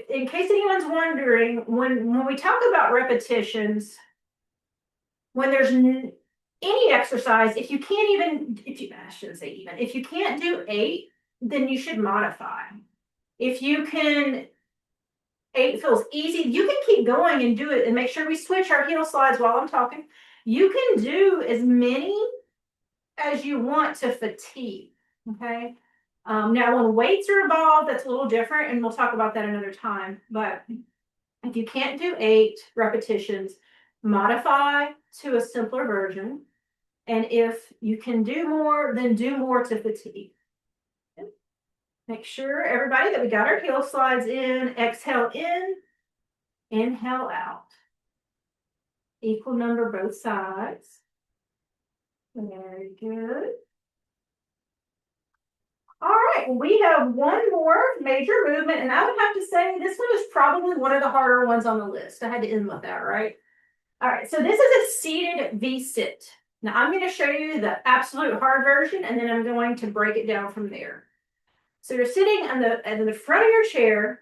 In case anyone's wondering, when we talk about repetitions, when there's any exercise, if you can't even, I shouldn't say even, if you can't do 8, then you should modify. If you can, 8 feels easy, you can keep going and do it, and make sure we switch our heel slides while I'm talking. You can do as many as you want to fatigue, okay? Now, when weights are involved, that's a little different, and we'll talk about that another time. But if you can't do 8 repetitions, modify to a simpler version. And if you can do more, then do more to fatigue. Make sure, everybody, that we got our heel slides in. Exhale in, inhale out. Equal number both sides. Very good. All right, we have one more major movement, and I would have to say this one is probably one of the harder ones on the list. I had to end with that, right? All right, so this is a seated V-sit. Now I'm going to show you the absolute hard version, and then I'm going to break it down from there. So you're sitting on the front of your chair.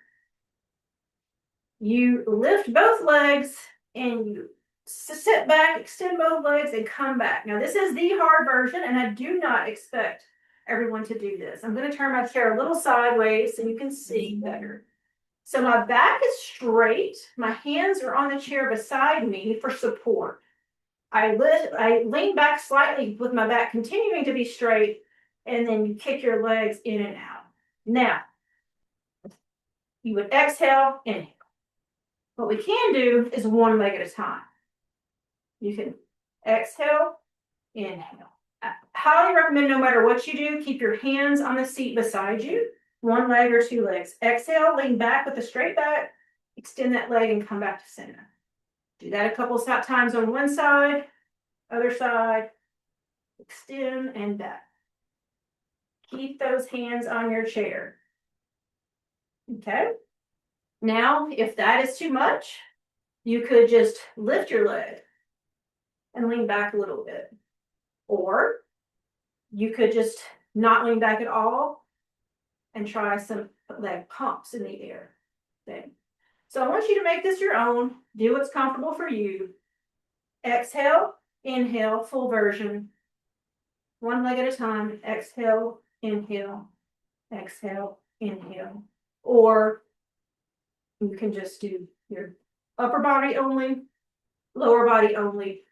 You lift both legs and you sit back, extend both legs, and come back. Now this is the hard version, and I do not expect everyone to do this. I'm going to turn my chair a little sideways so you can see better. So my back is straight. My hands are on the chair beside me for support. I lean back slightly with my back continuing to be straight, and then you kick your legs in and out. Now, you would exhale, inhale. What we can do is one leg at a time. You can exhale, inhale. I highly recommend, no matter what you do, keep your hands on the seat beside you. One leg or two legs. Exhale, lean back with a straight back, extend that leg and come back to center. Do that a couple of times on one side, other side, extend and back. Keep those hands on your chair. Okay. Now, if that is too much, you could just lift your leg and lean back a little bit. Or you could just not lean back at all and try some leg pumps in the air. Okay. So I want you to make this your own. Do what's comfortable for you. Exhale, inhale, full version. One leg at a time. Exhale, inhale, exhale, inhale. Or you can just do your upper body only, lower body only,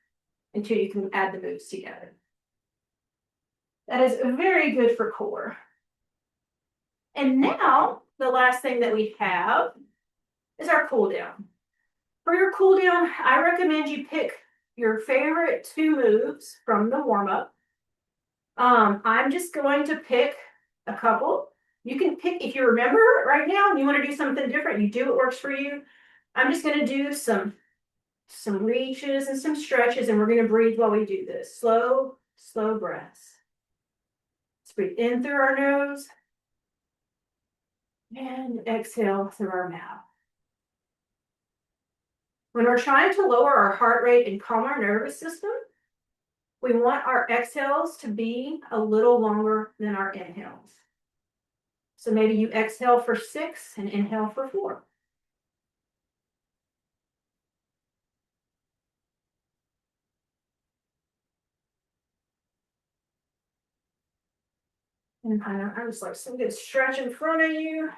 until you can add the moves together. That is very good for core. And now, the last thing that we have is our cool down. For your cool down, I recommend you pick your favorite two moves from the warm-up. I'm just going to pick a couple. You can pick, if you remember right now and you want to do something different, you do what works for you. I'm just going to do some reaches and some stretches, and we're going to breathe while we do this. Slow, slow breaths. Let's breathe in through our nose and exhale through our mouth. When we're trying to lower our heart rate and calm our nervous system, we want our exhales to be a little longer than our inhales. So maybe you exhale for 6 and inhale for 4. And I just like some good stretch in front of you.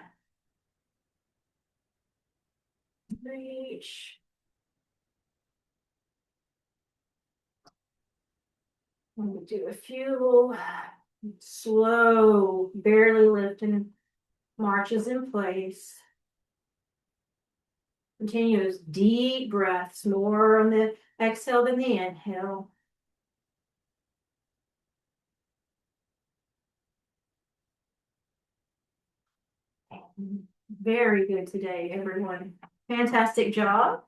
Reach. And we do a few little slow, barely lifting marches in place. Continuous deep breaths, more on the exhale than the inhale. Very good today, everyone. Fantastic job.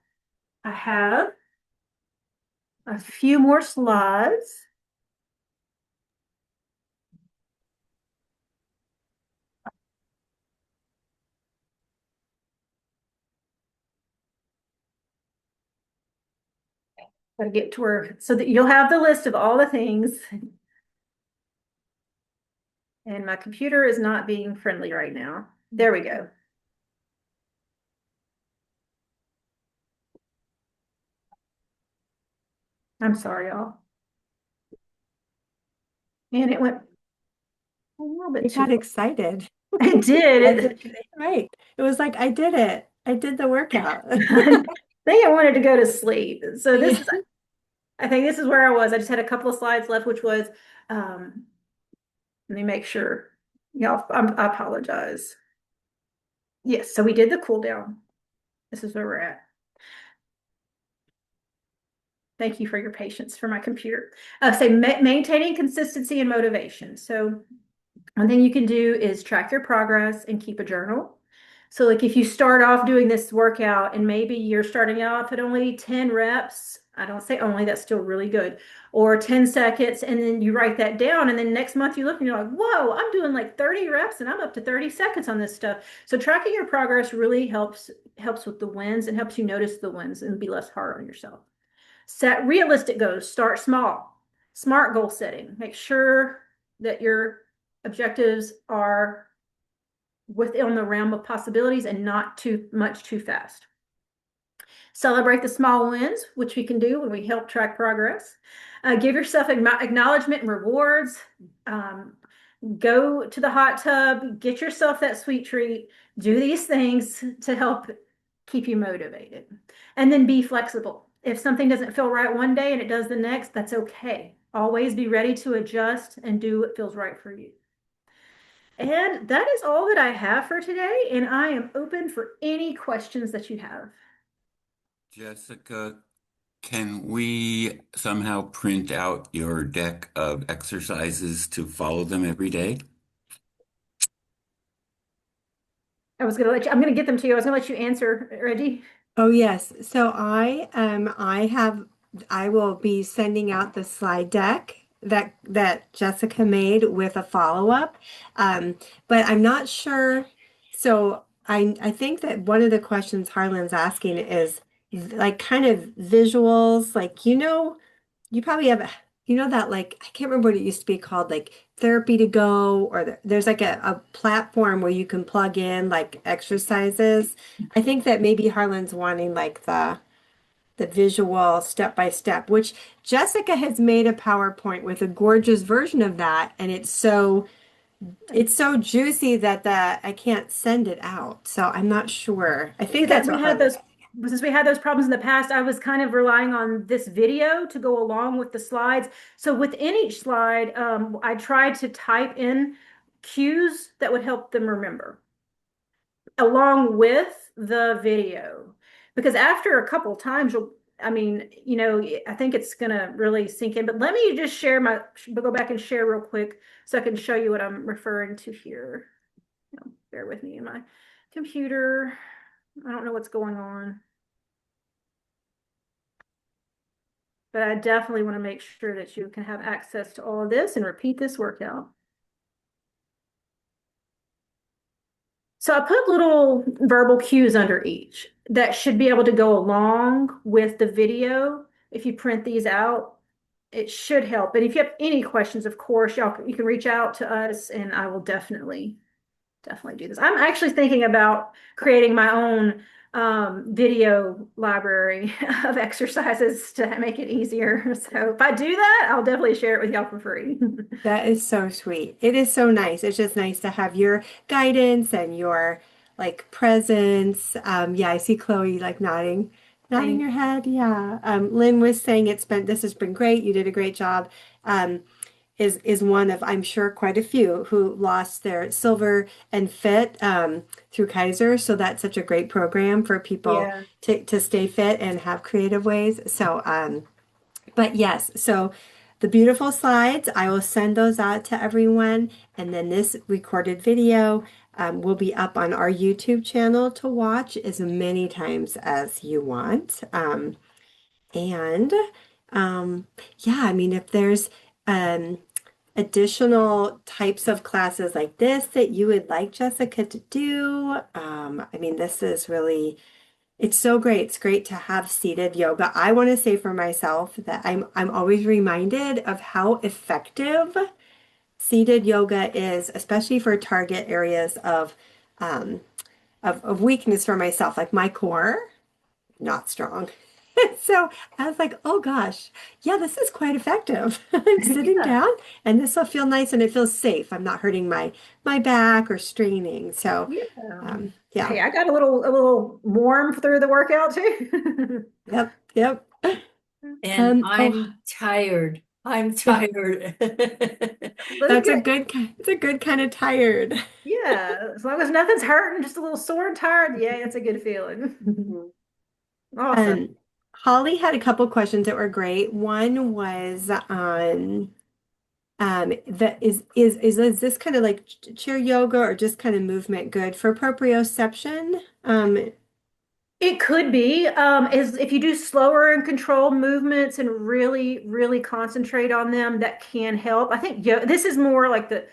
I have a few more slides. Gotta get to where, so that you'll have the list of all the things. And my computer is not being friendly right now. There we go. I'm sorry, y'all. And it went a little bit You too got excited. It did. Right. It was like, I did it. I did the workout. I think I wanted to go to sleep. So this is, I think this is where I was. I just had a couple of slides left, which was, let me make sure. Y'all, I apologize. Yes, so we did the cool down. This is where we're at. Thank you for your patience for my computer. Maintaining consistency and motivation. So one thing you can do is track your progress and keep a journal. So, like if you start off doing this workout and maybe you're starting off at only 10 reps, I don't say only, that's still really good, or 10 seconds, and then you write that down. And then next month you look and you're like, whoa, I'm doing like 30 reps and I'm up to 30 seconds on this stuff. So, tracking your progress really helps with the wins and helps you notice the wins and be less hard on yourself. Set realistic goals, start small. Smart goal setting. Make sure that your objectives are within the realm of possibilities and not too much too fast. Celebrate the small wins, which we can do when we help track progress. Give yourself acknowledgement and rewards. Go to the hot tub, get yourself that sweet treat, do these things to help keep you motivated. And then be flexible. If something doesn't feel right one day and it does the next, that's okay. Always be ready to adjust and do what feels right for you. And that is all that I have for today, and I am open for any questions that you have. Jessica, can we somehow print out your deck of exercises to follow them every day? I'm gonna get them to you. I was gonna let you answer, Reggie. Oh yes. So I will be sending out the slide deck that Jessica made with a follow-up. But I'm not sure. So I think that one of the questions Harlan's asking is like kind of visuals, like you probably have that like I can't remember what it used to be called, like therapy to go, or there's like a platform where you can plug in like exercises. I think that maybe Harlan's wanting like the visual step by step, which Jessica has made a PowerPoint with a gorgeous version of that, and it's so juicy that I can't send it out. So I'm not sure. I think That that's we what had Harlan. those Since we had those problems in the past, I was kind of relying on this video to go along with the slides. So within each slide, I tried to type in cues that would help them remember along with the video. Because after a couple times, I think it's gonna really sink in. But let me just go back and share real quick so I can show you what I'm referring to here. Bear with me in my computer. I don't know what's going on. But I definitely want to make sure that you can have access to all of this and repeat this workout. So I put little verbal cues under each that should be able to go along with the video. If you print these out, it should help. And if you have any questions, of course, you can reach out to us and I will definitely do this. I'm actually thinking about creating my own video library of exercises to make it easier. So if I do that, I'll definitely share it with y'all for free. That is so sweet. It is so nice. It's just nice to have your guidance and your like presence. Yeah, I see Chloe like nodding Thank your head. Yeah. Lynn was saying this has been great. You did a great job. Is one of, I'm sure, quite a few who lost their silver and fit through Kaiser. So that's such a great program for people Yeah. to stay fit and have creative ways. So but yes, so the beautiful slides, I will send those out to everyone. And then this recorded video will be up on our YouTube channel to watch as many times as you want. And yeah, I mean, if there's um, additional types of classes like this that you would like Jessica to do, I mean, this is really it's so great. It's great to have seated yoga. I want to say for myself that I'm always reminded of how effective seated yoga is, especially for target areas um, of weakness for myself, like my core, not strong. So I was like, oh gosh, yeah, this is quite effective. I'm sitting Yeah. down and this will feel nice and it feels safe. I'm not hurting my back or straining. So Yeah. yeah, Hey, I got a little warm through the workout too. yep, yep. And Oh, I'm tired. I'm tired. That's that's good. it's a good kind of tired. Yeah, as long as nothing's hurting, just a little sore and tired. Yeah, it's a good feeling. Awesome. Um, Holly had a couple questions that were great. One was on that is this kind of like chair yoga or just kind of movement good for proprioception? It could be, is if you do slower and controlled movements and really, really concentrate on them, that can help. I think this is more like the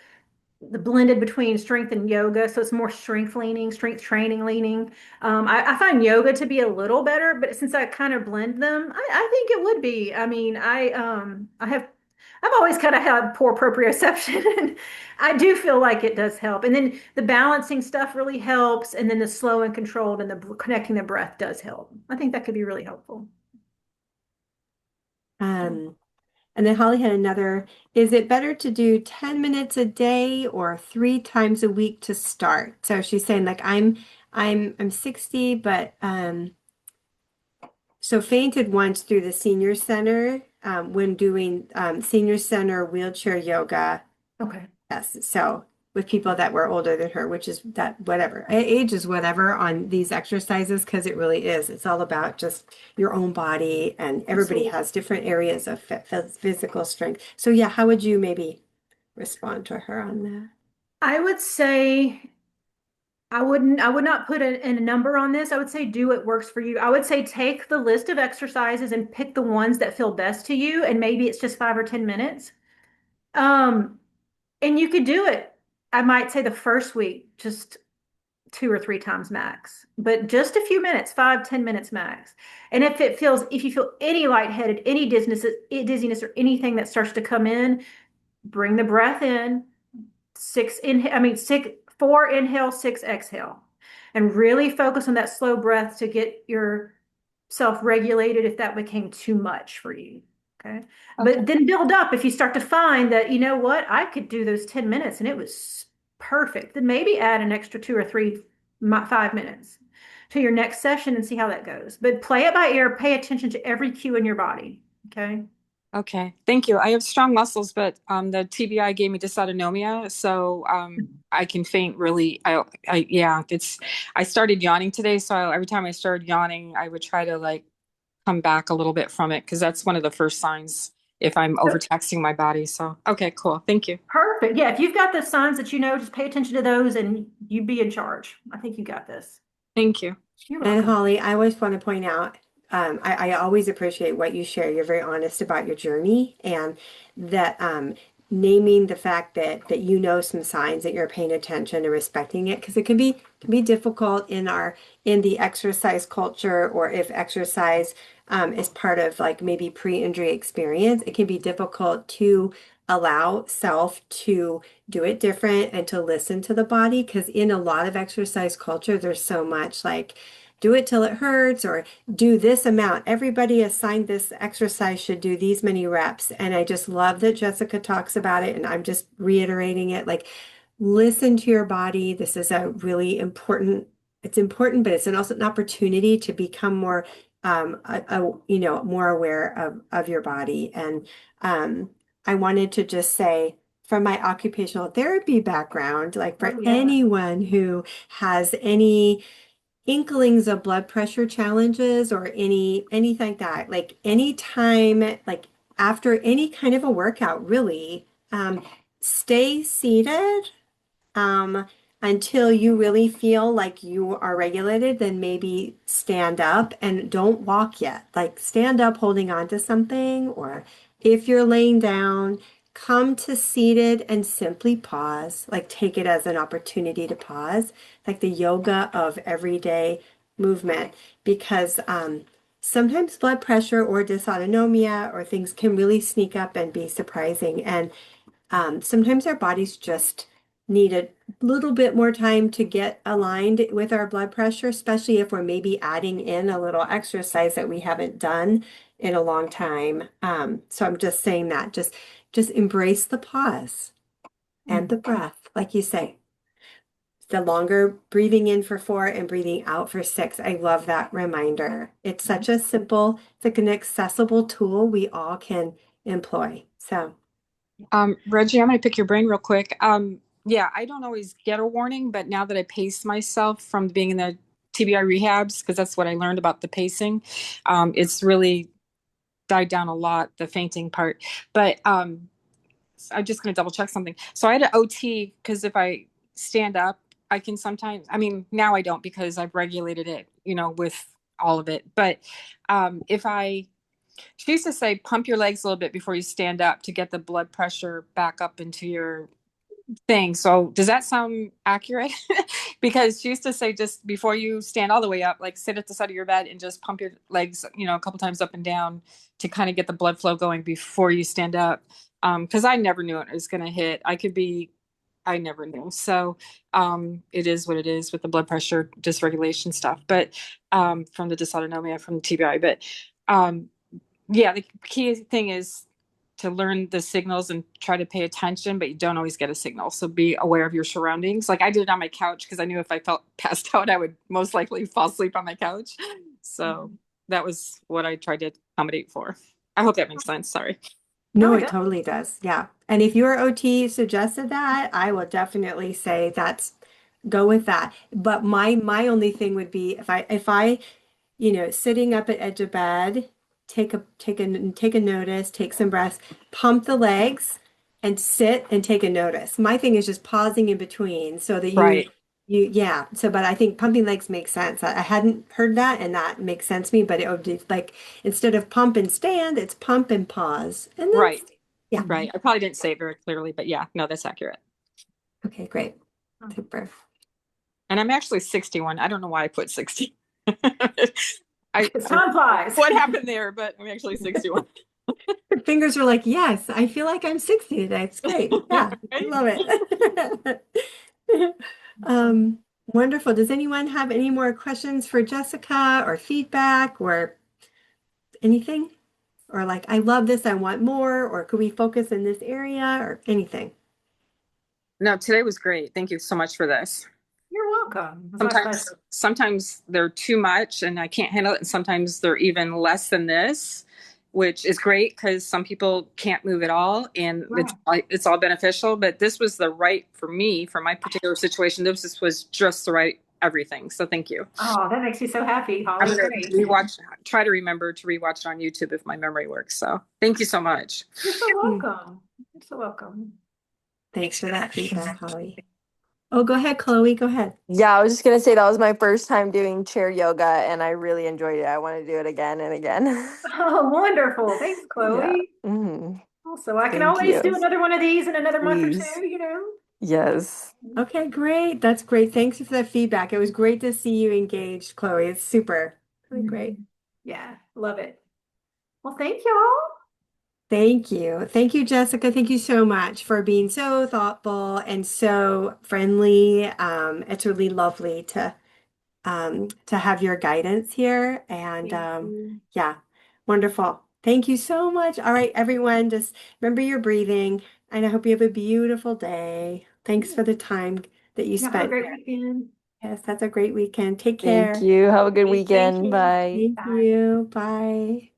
blended between strength and yoga. So it's more strength leaning, strength training leaning. I find yoga to be a little better, but since I kind of blend them, I think it would be. I mean, I've always kind of had poor proprioception and I do feel like it does help. And then the balancing stuff really helps. And then the slow and controlled and the connecting the breath does help. I think that could be really helpful. Um, and then Holly had another, is it better to do 10 minutes a day or 3 times a week to start? So she's saying like I'm 60, but so fainted once through the senior center when doing senior center wheelchair yoga. Okay. Yes, so with people that were older than her, which is that whatever, age is whatever on these exercises because it really is. It's all about just your own body, and everybody Absolutely. has different areas of physical strength. So yeah, how would you maybe respond to her on that? I would say I would not put a number on this. I would say do what works for you. I would say take the list of exercises and pick the ones that feel best to you, and maybe it's just 5 or 10 minutes. Um, and you could do it. I might say the first week, just 2 or 3 times max, but just a few minutes, 5, 10 minutes max. And if you feel any lightheaded, any dizziness or anything that starts to come in, bring the breath in, four inhale, six exhale, and really focus on that slow breath to get yourself regulated if that became too much for you. Okay. Okay. But then build up if you start to find that, you know what, I could do those 10 minutes and it was perfect. Then maybe add an extra 2 or 3, 5 minutes to your next session and see how that goes. But play it by ear, pay attention to every cue in your body. Okay. Okay, thank you. I have strong muscles, but the TBI gave me dysautonomia, so I can faint really. Yeah, it's. I started yawning today, so every time I started yawning, I would try to like come back a little bit from it because that's one of the first signs if I'm overtaxing my body. So, okay, cool. Thank you. Perfect. Yeah, if you've got the signs that you know, just pay attention to those and you be in charge. I think you got this. Thank you. You're And welcome. Holly, I always want to point out, I always appreciate what you share. You're very honest about your journey and that naming the fact that you know some signs that you're paying attention and respecting it because it can be difficult in our in the exercise culture or if exercise is part of like maybe pre-injury experience, it can be difficult to allow self to do it different and to listen to the body because in a lot of exercise culture, there's so much like do it till it hurts or do this amount. Everybody assigned this exercise should do these many reps. And I just love that Jessica talks about it. And I'm just reiterating it like, listen to your body. This is a really important, it's important, but it's also an opportunity to become more, more aware of your body. And I wanted to just say, from my occupational therapy background, like for Oh, yeah. anyone who has any inklings of blood pressure challenges or anything like that, like anytime, like after any kind of a workout, really, stay seated um, until you really feel like you are regulated, then maybe stand up and don't walk yet. Like stand up holding on to something, or if you're laying down, come to seated and simply pause. Like take it as an opportunity to pause, like the yoga of everyday movement, because sometimes blood pressure or dysautonomia or things can really sneak up and be surprising. And sometimes our bodies just need a little bit more time to get aligned with our blood pressure, especially if we're maybe adding in a little exercise that we haven't done in a long time. So I'm just saying that just embrace the pause and the Mm. breath, like you say. The longer breathing in for 4 and breathing out for 6. I love that reminder. It's such a simple, it's like an accessible tool we all can employ. So. Reggie, I'm gonna pick your brain real quick. Yeah, I don't always get a warning, but now that I pace myself from being in the TBI rehabs, because that's what I learned about the pacing. It's really died down a lot, the fainting part. But I'm just going to double check something. So I had an OT because if I stand up, I can sometimes, I mean, now I don't because I've regulated it, with all of it. But if I, she used to say, pump your legs a little bit before you stand up to get the blood pressure back up into your thing. So does that sound accurate? Because she used to say just before you stand all the way up, like sit at the side of your bed and just pump your legs, a couple times up and down to kind of get the blood flow going before you stand up. Because I never knew it was going to hit. I never knew. So it is what it is with the blood pressure dysregulation stuff. But from the dysautonomia from the TBI. But um, yeah, the key thing is to learn the signals and try to pay attention, but you don't always get a signal. So be aware of your surroundings. Like I did it on my couch because I knew if I felt passed out, I would most likely fall asleep on my couch. So that was what I tried to accommodate for. I hope that makes sense. Sorry. No, No, it it does. totally does. Yeah. And if your OT suggested that, I will definitely say that's go with that. But my only thing would be if I sitting up at edge of bed, take a notice, take some breaths, pump the legs and sit and take a notice. My thing is just pausing in between so that you Right. you yeah. So but I think pumping legs makes sense. I hadn't heard that and that makes sense to me, but it would be like instead of pump and stand, it's pump and pause. And then Right. yeah. Right. I probably didn't say it very clearly, but yeah, no, that's accurate. Okay, great. Super. And I'm actually 61. I don't know why I put 60. It's time flies. What happened there, but I'm actually 61. Your fingers are like, yes, I feel like I'm 60 today. It's great. Yeah, I Right? love it. Wonderful. Does anyone have any more questions for Jessica or feedback or anything? Or like, I love this, I want more, or could we focus in this area or anything? No, today was great. Thank you so much for this. You're welcome. It's my Sometimes, pleasure. sometimes they're too much and I can't handle it. And sometimes they're even less than this, which is great because some people can't move at all and Right. it's all beneficial. But this was the right for me, for my particular situation. This was just the right everything. So thank you. Oh, that makes me so happy, I'm Holly. gonna Great. try to remember to rewatch it on YouTube if my memory works. So thank you so much. You're so Hmm. welcome. You're so welcome. Thanks for that feedback, Holly. Oh, go ahead, Chloe. Go ahead. Yeah, I was just gonna say that was my first time doing chair yoga and I really enjoyed it. I want to do it again and again. Oh, wonderful. Thanks, Yeah. Chloe. Hmm. Also, I can Thank always you. do another one of these in another month or Please. two. Yes. Okay, great. That's great. Thanks for that feedback. It was great to see you engaged, Chloe. It's super. Really great. Yeah, love it. Well, thank y'all. Thank you. Thank you, Jessica. Thank you so much for being so thoughtful and so friendly. It's really lovely to have your guidance here. And Thank you. yeah, wonderful. Thank you so much. All right, everyone, just remember your breathing. And I hope you have a beautiful day. Thanks for the time that you Y'all have a spent great here. weekend. Yes, that's a great weekend. Take Thank care. you. Have a good Thank weekend. you. Bye. Thank Bye. you. Bye.